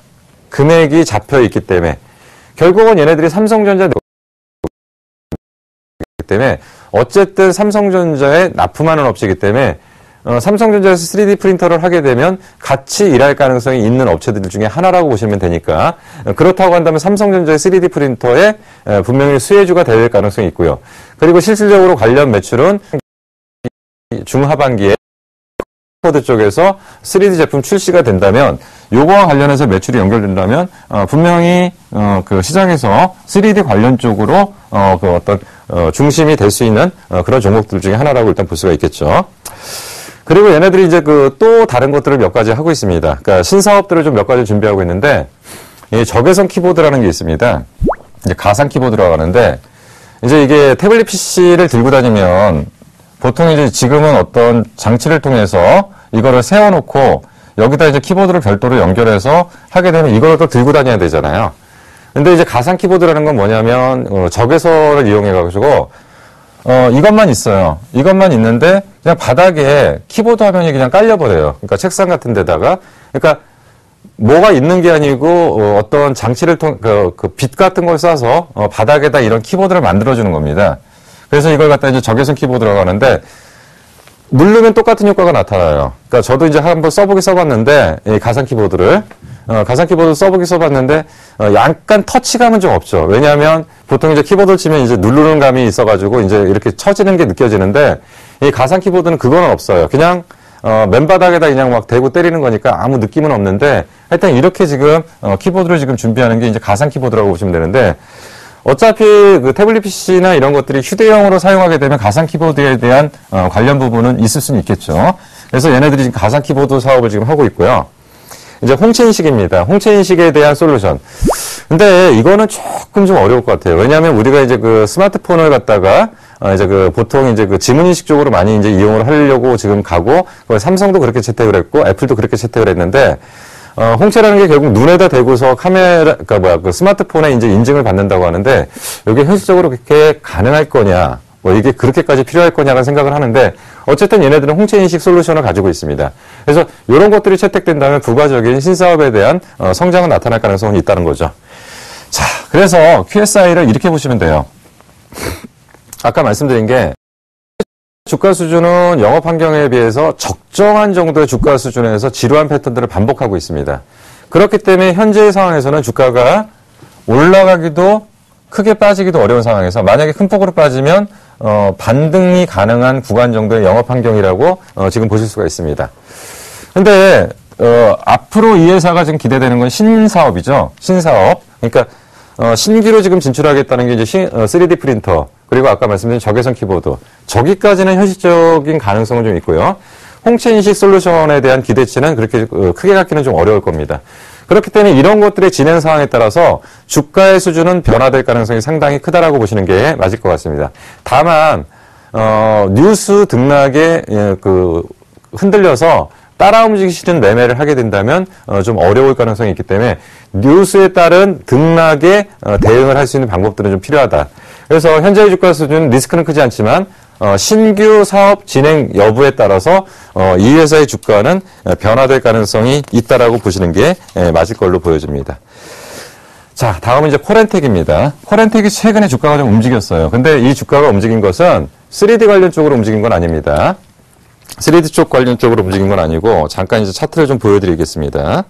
금액이 잡혀 있기 때문에 결국은 얘네들이 삼성전자 때문에 어쨌든 삼성전자에 납품하는 업체이기 때문에 삼성전자에서 3D 프린터를 하게 되면 같이 일할 가능성이 있는 업체들 중에 하나라고 보시면 되니까 그렇다고 한다면 삼성전자의 3D 프린터에 분명히 수혜주가 될 가능성이 있고요. 그리고 실질적으로 관련 매출은 중하반기에 코드 쪽에서 3D 제품 출시가 된다면 요거와 관련해서 매출이 연결된다면 분명히 그 시장에서 3D 관련 쪽으로 그 어떤 중심이 될 수 있는 그런 종목들 중에 하나라고 일단 볼 수가 있겠죠. 그리고 얘네들이 이제 그 또 다른 것들을 몇 가지 하고 있습니다. 그러니까 신사업들을 좀 몇 가지 준비하고 있는데, 이 적외선 키보드라는 게 있습니다. 이제 가상 키보드라고 하는데, 이제 이게 태블릿 PC를 들고 다니면, 보통 이제 지금은 어떤 장치를 통해서 이거를 세워놓고 여기다 이제 키보드를 별도로 연결해서 하게 되면 이걸 또 들고 다녀야 되잖아요. 근데 이제 가상 키보드라는 건 뭐냐면 적외선을 이용해가지고 이것만 있어요. 이것만 있는데 그냥 바닥에 키보드 화면이 그냥 깔려버려요. 그러니까 책상 같은 데다가. 그러니까 뭐가 있는 게 아니고 어떤 장치를 빛 같은 걸 쏴서 바닥에다 이런 키보드를 만들어주는 겁니다. 그래서 이걸 갖다 이제 적외선 키보드라고 하는데 누르면 똑같은 효과가 나타나요. 그러니까 저도 이제 한번 써봤는데 이 가상 키보드를 가상 키보드 써봤는데 약간 터치감은 좀 없죠. 왜냐하면 보통 이제 키보드를 치면 이제 누르는 감이 있어가지고 이제 이렇게 쳐지는 게 느껴지는데 이 가상 키보드는 그건 없어요. 그냥 맨바닥에다 그냥 막 대고 때리는 거니까 아무 느낌은 없는데 하여튼 이렇게 지금 키보드를 지금 준비하는 게 이제 가상 키보드라고 보시면 되는데 어차피 그 태블릿 PC나 이런 것들이 휴대용으로 사용하게 되면 가상 키보드에 대한 관련 부분은 있을 수는 있겠죠. 그래서 얘네들이 지금 가상 키보드 사업을 지금 하고 있고요. 이제 홍채 인식입니다. 홍채 인식에 대한 솔루션. 근데 이거는 조금 좀 어려울 것 같아요. 왜냐하면 우리가 이제 그 스마트폰을 갖다가 이제 그 보통 이제 그 지문 인식 쪽으로 많이 이제 이용을 하려고 지금 가고 삼성도 그렇게 채택을 했고 애플도 그렇게 채택을 했는데 홍채라는 게 결국 눈에다 대고서 카메라 그 스마트폰에 이제 인증을 받는다고 하는데 이게 현실적으로 그렇게 가능할 거냐? 뭐 이게 그렇게까지 필요할 거냐라는 생각을 하는데 어쨌든 얘네들은 홍채 인식 솔루션을 가지고 있습니다. 그래서 이런 것들이 채택된다면 부가적인 신사업에 대한 성장은 나타날 가능성이 있다는 거죠. 자, 그래서 QSI를 이렇게 보시면 돼요. 아까 말씀드린 게 주가 수준은 영업 환경에 비해서 적정한 정도의 주가 수준에서 지루한 패턴들을 반복하고 있습니다. 그렇기 때문에 현재의 상황에서는 주가가 올라가기도 크게 빠지기도 어려운 상황에서 만약에 큰 폭으로 빠지면 반등이 가능한 구간 정도의 영업 환경이라고 지금 보실 수가 있습니다. 근데 앞으로 이 회사가 지금 기대되는 건 신사업이죠. 신사업. 그러니까 신규로 지금 진출하겠다는 게 이제 3D 프린터 그리고 아까 말씀드린 적외선 키보드 저기까지는 현실적인 가능성은 좀 있고요. 홍채 인식 솔루션에 대한 기대치는 그렇게 크게 갖기는 좀 어려울 겁니다. 그렇기 때문에 이런 것들의 진행 상황에 따라서 주가의 수준은 변화될 가능성이 상당히 크다라고 보시는 게 맞을 것 같습니다. 다만 뉴스 등락에 흔들려서 따라 움직이시는 매매를 하게 된다면 좀 어려울 가능성이 있기 때문에 뉴스에 따른 등락에 대응을 할 수 있는 방법들은 좀 필요하다. 그래서 현재의 주가 수준은 리스크는 크지 않지만 신규 사업 진행 여부에 따라서 이 회사의 주가는 변화될 가능성이 있다라고 보시는 게 맞을 걸로 보여집니다. 자, 다음은 이제 코렌텍입니다. 코렌텍이 최근에 주가가 좀 움직였어요. 근데 이 주가가 움직인 것은 3D 관련 쪽으로 움직인 건 아닙니다. 3D 쪽 관련 쪽으로 움직인 건 아니고 잠깐 이제 차트를 좀 보여드리겠습니다.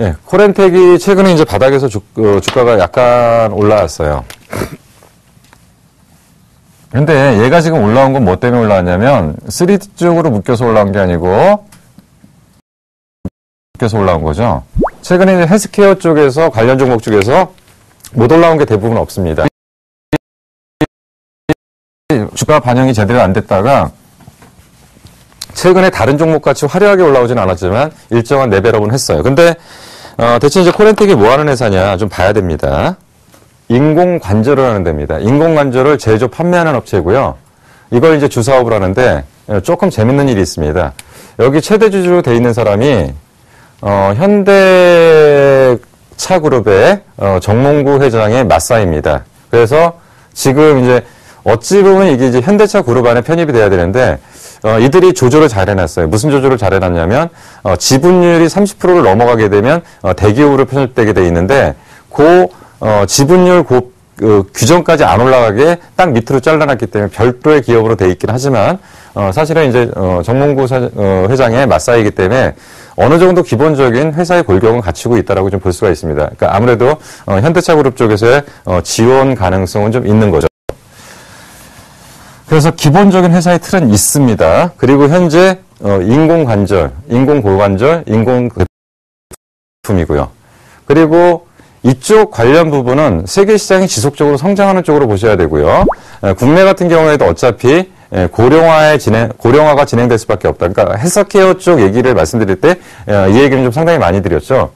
예, 코렌텍이 최근에 이제 바닥에서 주가가 약간 올라왔어요. 근데 얘가 지금 올라온 건 뭐 때문에 올라왔냐면 3D 쪽으로 묶여서 올라온 게 아니고 묶여서 올라온 거죠. 최근에 이제 헬스케어 쪽에서 관련 종목 쪽에서 못 올라온 게 대부분 없습니다. 주가 반영이 제대로 안 됐다가 최근에 다른 종목같이 화려하게 올라오진 않았지만 일정한 레벨업은 했어요. 근데 대체 이제 코렌텍이 뭐 하는 회사냐 좀 봐야 됩니다. 인공관절을 하는 데입니다. 인공관절을 제조 판매하는 업체고요. 이걸 이제 주사업을 하는데 조금 재밌는 일이 있습니다. 여기 최대 주주로 돼 있는 사람이 현대차그룹의 정몽구 회장의 맞사입니다. 그래서 지금 이제 어찌 보면 이게 이제 현대차그룹 안에 편입이 돼야 되는데 이들이 조조를 잘 해놨어요. 무슨 조조를 잘 해놨냐면 지분율이 30%를 넘어가게 되면 대기업으로 편입되게 돼 있는데 지분율 규정까지 안 올라가게 딱 밑으로 잘라놨기 때문에 별도의 기업으로 돼 있긴 하지만 사실은 이제 정몽구 회장의 맞사이기 때문에 어느 정도 기본적인 회사의 골격은 갖추고 있다라고 좀 볼 수가 있습니다. 그러니까 아무래도 현대차그룹 쪽에서의 지원 가능성은 좀 있는 거죠. 그래서 기본적인 회사의 틀은 있습니다. 그리고 현재 인공관절, 인공골관절, 인공제품이고요. 그리고 이쪽 관련 부분은 세계 시장이 지속적으로 성장하는 쪽으로 보셔야 되고요. 국내 같은 경우에도 어차피 고령화가 진행될 수밖에 없다. 그러니까 헬스케어 쪽 얘기를 말씀드릴 때 이 얘기는 좀 상당히 많이 드렸죠.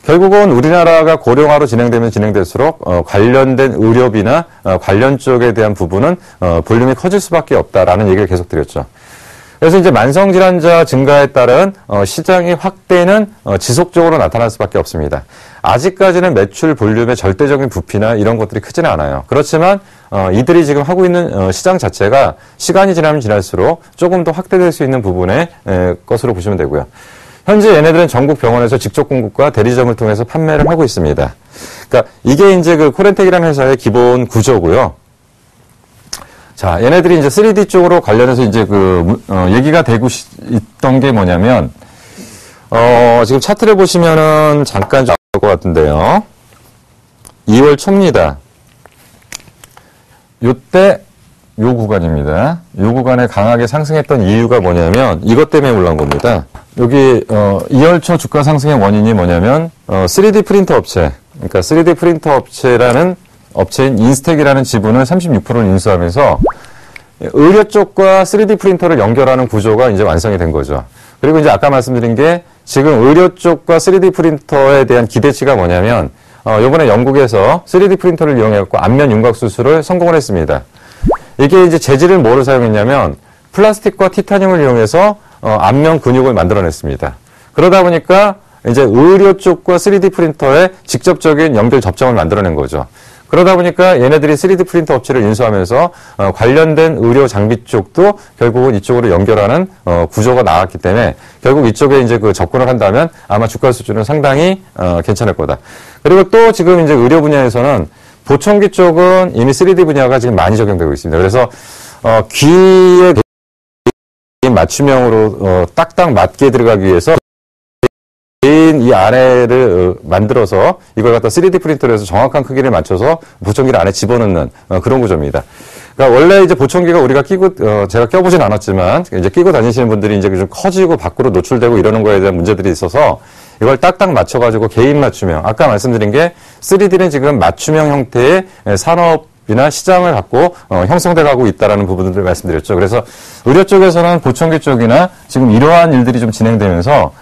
결국은 우리나라가 고령화로 진행되면 진행될수록 관련된 의료비나 관련 쪽에 대한 부분은 볼륨이 커질 수밖에 없다라는 얘기를 계속 드렸죠. 그래서 이제 만성질환자 증가에 따른 시장의 확대는 지속적으로 나타날 수밖에 없습니다. 아직까지는 매출 볼륨의 절대적인 부피나 이런 것들이 크지는 않아요. 그렇지만 이들이 지금 하고 있는 시장 자체가 시간이 지나면 지날수록 조금 더 확대될 수 있는 부분의 것으로 보시면 되고요. 현재 얘네들은 전국 병원에서 직접 공급과 대리점을 통해서 판매를 하고 있습니다. 그러니까 이게 이제 그 코렌텍이라는 회사의 기본 구조고요. 자, 얘네들이 이제 3D 쪽으로 관련해서 이제 얘기가 되고 있던 게 뭐냐면, 지금 차트를 보시면은 잠깐 좀 알 것 같은데요. 2월 초입니다. 요때 요 구간입니다. 요 구간에 강하게 상승했던 이유가 뭐냐면 이것 때문에 올라온 겁니다. 여기 2월 초 주가 상승의 원인이 뭐냐면 3D 프린터 업체, 그러니까 3D 프린터 업체라는 업체인 인스텍이라는 지분을 36%를 인수하면서 의료 쪽과 3D 프린터를 연결하는 구조가 이제 완성이 된 거죠. 그리고 이제 아까 말씀드린 게 지금 의료 쪽과 3D 프린터에 대한 기대치가 뭐냐면 이번에 영국에서 3D 프린터를 이용해갖고 안면 윤곽 수술을 성공을 했습니다. 이게 이제 재질을 뭐로 사용했냐면 플라스틱과 티타늄을 이용해서 안면 근육을 만들어냈습니다. 그러다 보니까 이제 의료 쪽과 3D 프린터의 직접적인 연결 접점을 만들어낸 거죠. 그러다 보니까 얘네들이 3D 프린터 업체를 인수하면서 관련된 의료 장비 쪽도 결국은 이쪽으로 연결하는 구조가 나왔기 때문에 결국 이쪽에 이제 그 접근을 한다면 아마 주가 수준은 상당히 괜찮을 거다. 그리고 또 지금 이제 의료 분야에서는 보청기 쪽은 이미 3D 분야가 지금 많이 적용되고 있습니다. 그래서 귀에 맞춤형으로 딱딱 맞게 들어가기 위해서 이 안에를 만들어서 이걸 갖다 3D 프린터로 해서 정확한 크기를 맞춰서 보청기를 안에 집어넣는 그런 구조입니다. 그러니까 원래 이제 보청기가 우리가 끼고 제가 껴보진 않았지만 이제 끼고 다니시는 분들이 이제 좀 커지고 밖으로 노출되고 이러는 거에 대한 문제들이 있어서 이걸 딱딱 맞춰가지고 개인 맞춤형, 아까 말씀드린 게 3D는 지금 맞춤형 형태의 산업이나 시장을 갖고 형성돼 가고 있다라는 부분들을 말씀드렸죠. 그래서 의료 쪽에서는 보청기 쪽이나 지금 이러한 일들이 좀 진행되면서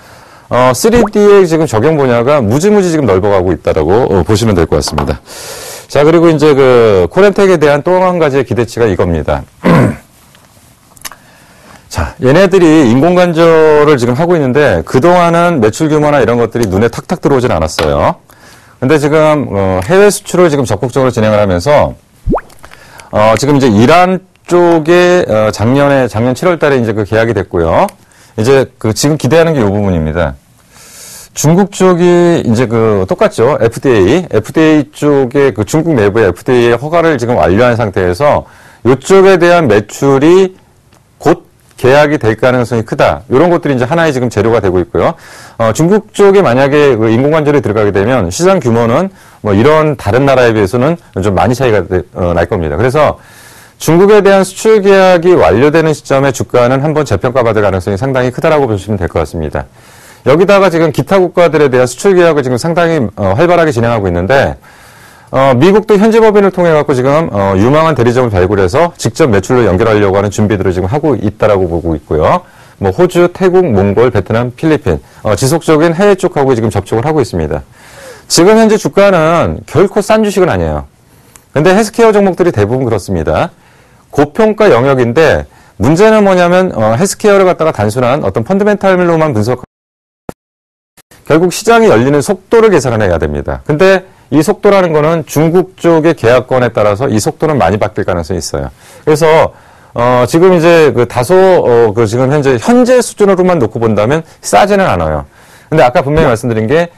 3D의 지금 적용 분야가 무지무지 지금 넓어가고 있다라고 보시면 될 것 같습니다. 자, 그리고 이제 그 코렌텍에 대한 또 한 가지의 기대치가 이겁니다. 자, 얘네들이 인공관절을 지금 하고 있는데 그동안은 매출 규모나 이런 것들이 눈에 탁탁 들어오진 않았어요. 근데 지금 해외 수출을 지금 적극적으로 진행을 하면서 지금 이제 이란 쪽에 작년 7월 달에 이제 그 계약이 됐고요. 이제 지금 기대하는 게 이 부분입니다. 중국 쪽이 이제 똑같죠. FDA 쪽에 중국 내부의 FDA의 허가를 지금 완료한 상태에서 이쪽에 대한 매출이 곧 계약이 될 가능성이 크다. 이런 것들이 이제 하나의 지금 재료가 되고 있고요. 중국 쪽에 만약에 인공관절이 들어가게 되면 시장 규모는 뭐 이런 다른 나라에 비해서는 좀 많이 차이가 날 겁니다. 그래서 중국에 대한 수출 계약이 완료되는 시점에 주가는 한번 재평가받을 가능성이 상당히 크다라고 보시면 될 것 같습니다. 여기다가 지금 기타 국가들에 대한 수출 계약을 지금 상당히 활발하게 진행하고 있는데 미국도 현지 법인을 통해 갖고 지금 유망한 대리점을 발굴해서 직접 매출로 연결하려고 하는 준비들을 지금 하고 있다라고 보고 있고요. 뭐 호주, 태국, 몽골, 베트남, 필리핀 지속적인 해외 쪽하고 지금 접촉을 하고 있습니다. 지금 현재 주가는 결코 싼 주식은 아니에요. 근데 헬스케어 종목들이 대부분 그렇습니다. 고평가 영역인데 문제는 뭐냐면 헬스케어를 갖다가 단순한 어떤 펀더멘탈로만 분석하고 결국 시장이 열리는 속도를 계산해야 됩니다. 근데 이 속도라는 거는 중국 쪽의 계약권에 따라서 이 속도는 많이 바뀔 가능성이 있어요. 그래서 지금 이제 다소 지금 현재 수준으로만 놓고 본다면 싸지는 않아요. 근데 아까 분명히 말씀드린 게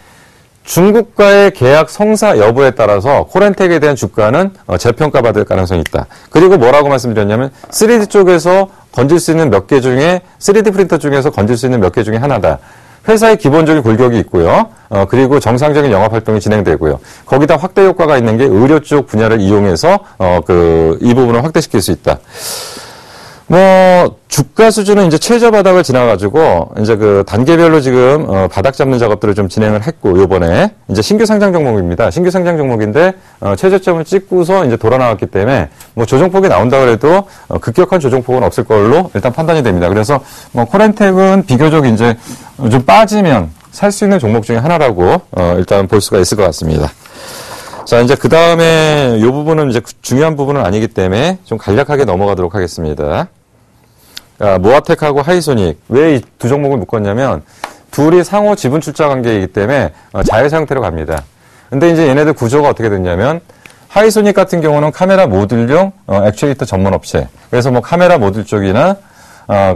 중국과의 계약 성사 여부에 따라서 코렌텍에 대한 주가는 재평가받을 가능성이 있다. 그리고 뭐라고 말씀드렸냐면 3D 쪽에서 건질 수 있는 몇 개 중에 3D 프린터 중에서 건질 수 있는 몇 개 중에 하나다. 회사의 기본적인 골격이 있고요. 그리고 정상적인 영업 활동이 진행되고요. 거기다 확대 효과가 있는 게 의료 쪽 분야를 이용해서 이 부분을 확대시킬 수 있다. 뭐 주가 수준은 이제 최저 바닥을 지나가지고 이제 단계별로 지금 바닥 잡는 작업들을 좀 진행을 했고 요번에 이제 신규 상장 종목입니다. 신규 상장 종목인데 최저점을 찍고서 이제 돌아 나왔기 때문에 뭐 조정폭이 나온다 그래도 급격한 조정폭은 없을 걸로 일단 판단이 됩니다. 그래서 뭐 코렌텍은 비교적 이제 좀 빠지면 살 수 있는 종목 중에 하나라고 일단 볼 수가 있을 것 같습니다. 자, 이제 그 다음에 이 부분은 이제 중요한 부분은 아니기 때문에 좀 간략하게 넘어가도록 하겠습니다. 모아텍하고 하이소닉. 왜 이 두 종목을 묶었냐면 둘이 상호 지분 출자 관계이기 때문에 자회사 형태로 갑니다. 근데 이제 얘네들 구조가 어떻게 됐냐면 하이소닉 같은 경우는 카메라 모듈용 액추에이터 전문 업체. 그래서 뭐 카메라 모듈 쪽이나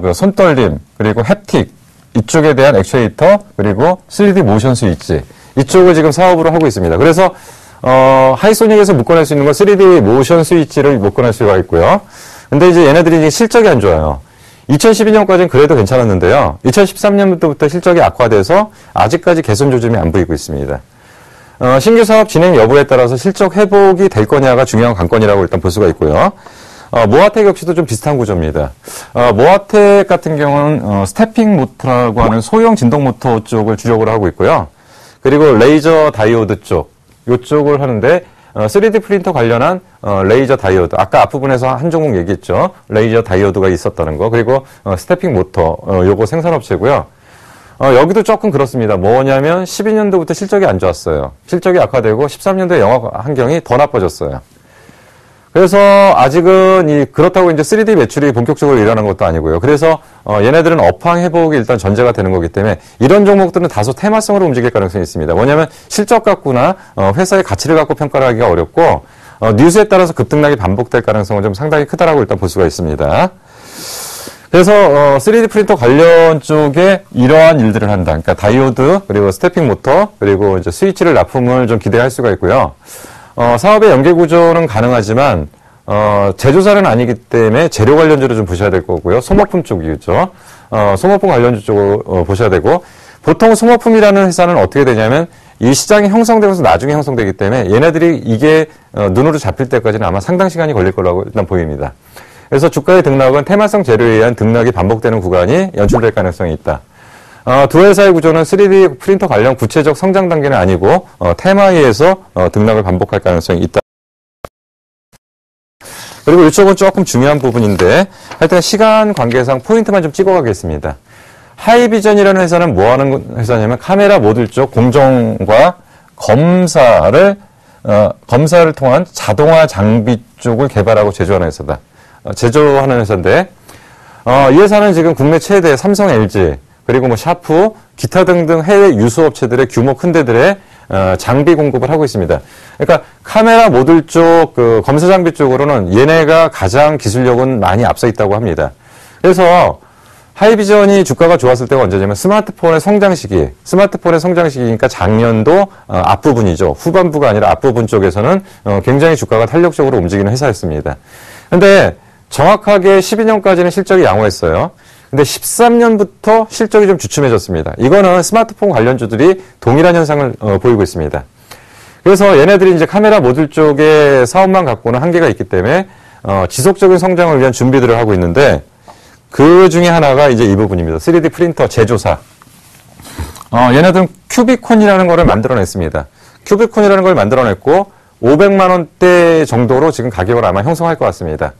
그 손떨림 그리고 햅틱 이쪽에 대한 액추에이터 그리고 3D 모션 스위치 이쪽을 지금 사업으로 하고 있습니다. 그래서 하이소닉에서 묶어낼 수 있는 건 3D 모션 스위치를 묶어낼 수가 있고요. 근데 이제 얘네들이 이제 실적이 안 좋아요. 2012년까지는 그래도 괜찮았는데요. 2013년부터 실적이 악화돼서 아직까지 개선 조짐이 안 보이고 있습니다. 신규 사업 진행 여부에 따라서 실적 회복이 될 거냐가 중요한 관건이라고 일단 볼 수가 있고요. 모아텍 역시도 좀 비슷한 구조입니다. 모아텍 같은 경우는 스태핑 모터라고 하는 소형 진동 모터 쪽을 주력으로 하고 있고요. 그리고 레이저 다이오드 쪽, 이쪽을 하는데 3D 프린터 관련한 레이저 다이오드, 아까 앞부분에서 한 종목 얘기했죠. 레이저 다이오드가 있었다는 거. 그리고 스태핑 모터, 요거 생산업체고요. 여기도 조금 그렇습니다. 뭐냐면 12년도부터 실적이 안 좋았어요. 실적이 악화되고 13년도에 영업 환경이 더 나빠졌어요. 그래서 아직은 그렇다고 이제 3D 매출이 본격적으로 일어나는 것도 아니고요. 그래서 얘네들은 업황 회복이 일단 전제가 되는 거기 때문에 이런 종목들은 다소 테마성으로 움직일 가능성이 있습니다. 뭐냐면 실적 갖고나 회사의 가치를 갖고 평가를 하기가 어렵고 뉴스에 따라서 급등락이 반복될 가능성은 좀 상당히 크다라고 일단 볼 수가 있습니다. 그래서 3D 프린터 관련 쪽에 이러한 일들을 한다. 그러니까 다이오드 그리고 스태핑 모터 그리고 이제 스위치를 납품을 좀 기대할 수가 있고요. 사업의 연계 구조는 가능하지만 제조사는 아니기 때문에 재료 관련주를 좀 보셔야 될 거고요. 소모품 쪽이겠죠. 소모품 관련주 쪽을 보셔야 되고 보통 소모품이라는 회사는 어떻게 되냐면 이 시장이 형성되면서 나중에 형성되기 때문에 얘네들이 이게 눈으로 잡힐 때까지는 아마 상당 시간이 걸릴 거라고 일단 보입니다. 그래서 주가의 등락은 테마성 재료에 의한 등락이 반복되는 구간이 연출될 가능성이 있다. 두 회사의 구조는 3D 프린터 관련 구체적 성장 단계는 아니고 테마에 의해서 등락을 반복할 가능성이 있다. 그리고 이쪽은 조금 중요한 부분인데 하여튼 시간 관계상 포인트만 좀 찍어가겠습니다. 하이비전이라는 회사는 뭐 하는 회사냐면 카메라 모듈 쪽 공정과 검사를 통한 자동화 장비 쪽을 개발하고 제조하는 회사다. 제조하는 회사인데 이 회사는 지금 국내 최대 삼성, LG 그리고 뭐 샤프, 기타 등등 해외 유수업체들의 규모 큰 데들의 장비 공급을 하고 있습니다. 그러니까 카메라 모듈 쪽, 그 검사 장비 쪽으로는 얘네가 가장 기술력은 많이 앞서 있다고 합니다. 그래서 하이비전이 주가가 좋았을 때가 언제냐면 스마트폰의 성장 시기니까 작년도 앞부분이죠. 후반부가 아니라 앞부분 쪽에서는 굉장히 주가가 탄력적으로 움직이는 회사였습니다. 근데 정확하게 12년까지는 실적이 양호했어요. 근데 13년부터 실적이 좀 주춤해졌습니다. 이거는 스마트폰 관련주들이 동일한 현상을 보이고 있습니다. 그래서 얘네들이 이제 카메라 모듈 쪽의 사업만 갖고는 한계가 있기 때문에 지속적인 성장을 위한 준비들을 하고 있는데 그 중에 하나가 이제 이 부분입니다. 3D 프린터 제조사. 얘네들은 큐비콘이라는 거를 만들어냈습니다. 큐비콘이라는 걸 만들어냈고 500만 원대 정도로 지금 가격을 아마 형성할 것 같습니다.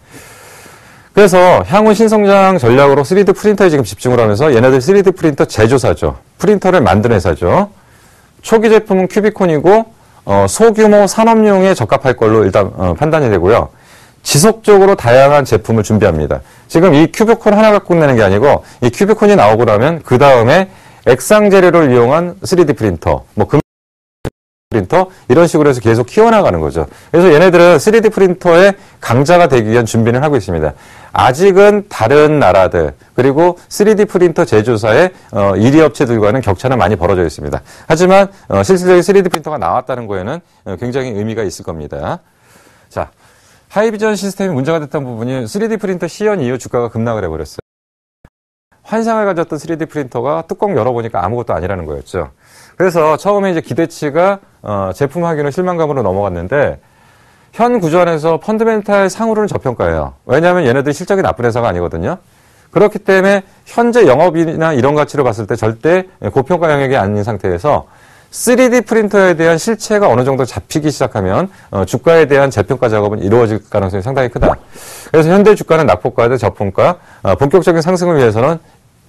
그래서 향후 신성장 전략으로 3D 프린터에 지금 집중을 하면서 얘네들 3D 프린터 제조사죠. 프린터를 만드는 회사죠. 초기 제품은 큐비콘이고 소규모 산업용에 적합할 걸로 일단 판단이 되고요. 지속적으로 다양한 제품을 준비합니다. 지금 이 큐비콘 하나 갖고 내는 게 아니고 이 큐비콘이 나오고 나면 그 다음에 액상 재료를 이용한 3D 프린터, 프린터 이런 식으로 해서 계속 키워나가는 거죠. 그래서 얘네들은 3D 프린터의 강자가 되기 위한 준비를 하고 있습니다. 아직은 다른 나라들 그리고 3D 프린터 제조사의 1위 업체들과는 격차는 많이 벌어져 있습니다. 하지만 실질적인 3D 프린터가 나왔다는 거에는 굉장히 의미가 있을 겁니다. 자, 하이비전 시스템이 문제가 됐던 부분이 3D 프린터 시연 이후 주가가 급락을 해버렸어요. 환상을 가졌던 3D 프린터가 뚜껑 열어보니까 아무것도 아니라는 거였죠. 그래서 처음에 이제 기대치가 제품 확인후 실망감으로 넘어갔는데 현 구조 안에서 펀드멘탈 상으로는 저평가예요. 왜냐하면 얘네들이 실적이 나쁜 회사가 아니거든요. 그렇기 때문에 현재 영업이나 이런 가치로 봤을 때 절대 고평가 영역이 아닌 상태에서 3D 프린터에 대한 실체가 어느 정도 잡히기 시작하면 주가에 대한 재평가 작업은 이루어질 가능성이 상당히 크다. 그래서 현재 주가는 낙폭과 저평가, 본격적인 상승을 위해서는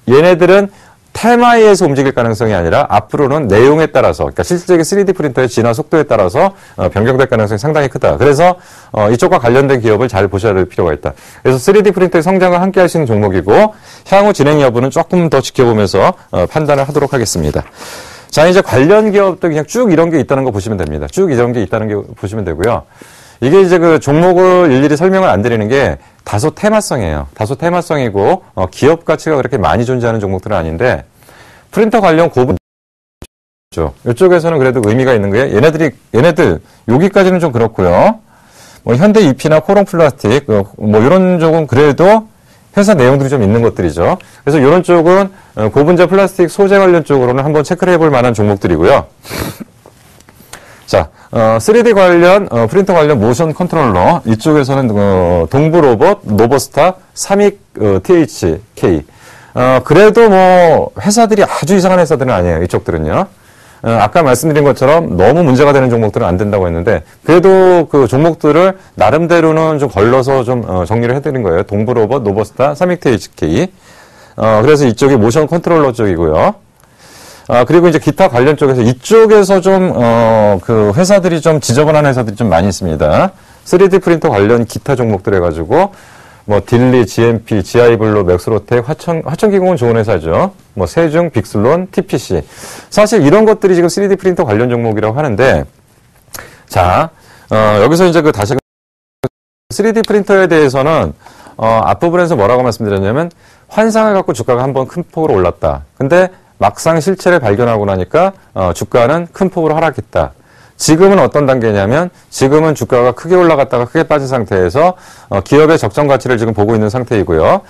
얘네들은 테마에 의해서 움직일 가능성이 아니라 앞으로는 내용에 따라서, 그러니까 실질적인 3D 프린터의 진화 속도에 따라서 변경될 가능성이 상당히 크다. 그래서 이쪽과 관련된 기업을 잘 보셔야 될 필요가 있다. 그래서 3D 프린터의 성장을 함께 할 수 있는 종목이고 향후 진행 여부는 조금 더 지켜보면서 판단을 하도록 하겠습니다. 자, 이제 관련 기업도 그냥 쭉 이런 게 있다는 거 보시면 됩니다. 쭉 이런 게 있다는 게 보시면 되고요. 이게 이제 그 종목을 일일이 설명을 안 드리는 게 다소 테마성이에요. 다소 테마성이고 기업 가치가 그렇게 많이 존재하는 종목들은 아닌데 프린터 관련 고분 이쪽에서는 그래도 의미가 있는 게 얘네들 여기까지는 좀 그렇고요. 뭐 현대 EP나 코롱 플라스틱 뭐 이런 쪽은 그래도 회사 내용들이 좀 있는 것들이죠. 그래서 이런 쪽은 고분자 플라스틱 소재 관련 쪽으로는 한번 체크를 해볼 만한 종목들이고요. 자, 3D 관련, 프린터 관련 모션 컨트롤러. 이쪽에서는, 동부 로봇, 노버스타, 삼익, THK. 그래도 뭐, 회사들이 아주 이상한 회사들은 아니에요. 이쪽들은요. 아까 말씀드린 것처럼 너무 문제가 되는 종목들은 안 된다고 했는데, 그래도 그 종목들을 나름대로는 좀 걸러서 좀, 정리를 해드린 거예요. 동부 로봇, 노버스타, 삼익, THK. 그래서 이쪽이 모션 컨트롤러 쪽이고요. 그리고 이제 기타 관련 쪽에서 이쪽에서 좀, 그 회사들이 좀 지저분한 회사들이 좀 많이 있습니다. 3D 프린터 관련 기타 종목들 해가지고, 뭐, 딜리, GMP, GI블루, 맥스로텍, 화천기공은 좋은 회사죠. 뭐, 세중, 빅슬론, TPC. 사실 이런 것들이 지금 3D 프린터 관련 종목이라고 하는데, 자, 여기서 이제 다시 3D 프린터에 대해서는, 앞부분에서 뭐라고 말씀드렸냐면, 환상을 갖고 주가가 한번 큰 폭으로 올랐다. 근데, 막상 실체를 발견하고 나니까 주가는 큰 폭으로 하락했다. 지금은 어떤 단계냐면 지금은 주가가 크게 올라갔다가 크게 빠진 상태에서 기업의 적정 가치를 지금 보고 있는 상태이고요.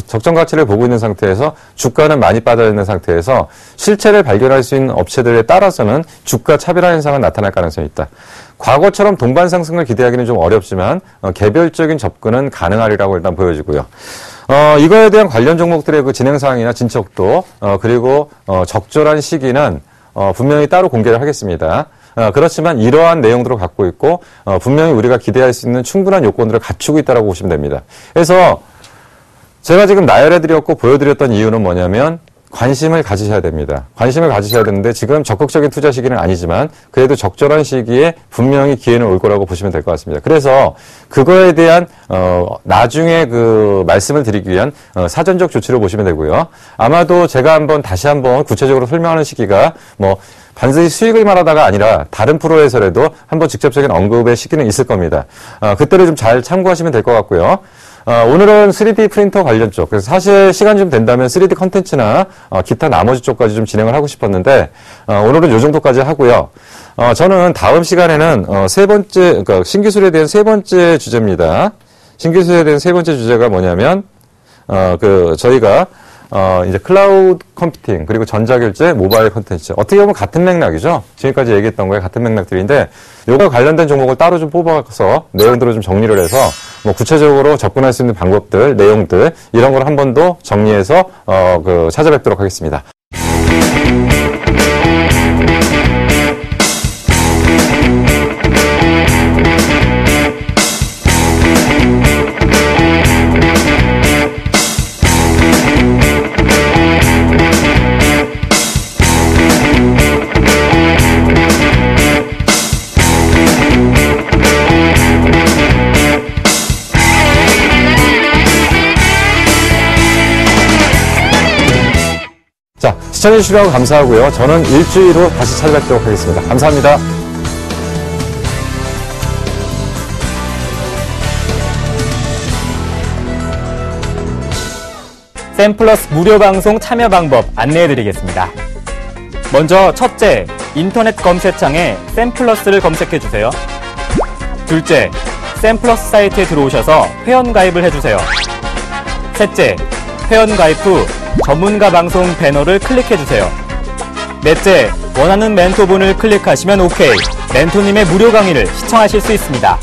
적정 가치를 보고 있는 상태에서 주가는 많이 빠져 있는 상태에서 실체를 발견할 수 있는 업체들에 따라서는 주가 차별화 현상은 나타날 가능성이 있다. 과거처럼 동반 상승을 기대하기는 좀 어렵지만 개별적인 접근은 가능하리라고 일단 보여지고요. 이거에 대한 관련 종목들의 그 진행 사항이나 진척도 그리고 적절한 시기는 분명히 따로 공개를 하겠습니다. 그렇지만 이러한 내용들을 갖고 있고 분명히 우리가 기대할 수 있는 충분한 요건들을 갖추고 있다고 보시면 됩니다. 그래서 제가 지금 나열해드렸고 보여드렸던 이유는 뭐냐면 관심을 가지셔야 됩니다. 관심을 가지셔야 되는데 지금 적극적인 투자 시기는 아니지만 그래도 적절한 시기에 분명히 기회는 올 거라고 보시면 될 것 같습니다. 그래서 그거에 대한 나중에 그 말씀을 드리기 위한 사전적 조치를 보시면 되고요. 아마도 제가 다시 한번 구체적으로 설명하는 시기가 뭐 반드시 수익을 말하다가 아니라 다른 프로에서라도 한번 직접적인 언급의 시기는 있을 겁니다. 그때를 좀 잘 참고하시면 될 것 같고요. 오늘은 3D 프린터 관련 쪽, 그래서 사실 시간이 좀 된다면 3D 컨텐츠나 기타 나머지 쪽까지 좀 진행을 하고 싶었는데 오늘은 요 정도까지 하고요. 저는 다음 시간에는 세 번째, 그러니까 신기술에 대한 세 번째 주제입니다. 신기술에 대한 세 번째 주제가 뭐냐면 저희가 이제 클라우드 컴퓨팅, 그리고 전자결제, 모바일 컨텐츠. 어떻게 보면 같은 맥락이죠. 지금까지 얘기했던 거에 같은 맥락들인데, 요거 관련된 종목을 따로 좀 뽑아서 내용들을 좀 정리를 해서, 뭐 구체적으로 접근할 수 있는 방법들, 내용들, 이런 걸 한 번 더 정리해서, 찾아뵙도록 하겠습니다. 자, 시청해주시라고 감사하고요. 저는 일주일 후 다시 찾아뵙도록 하겠습니다. 감사합니다. 샘플러스 무료 방송 참여 방법 안내해드리겠습니다. 먼저 첫째, 인터넷 검색창에 샘플러스를 검색해주세요. 둘째, 샘플러스 사이트에 들어오셔서 회원가입을 해주세요. 셋째, 회원가입 후 전문가 방송 배너를 클릭해주세요. 넷째, 원하는 멘토분을 클릭하시면 OK. 멘토님의 무료 강의를 시청하실 수 있습니다.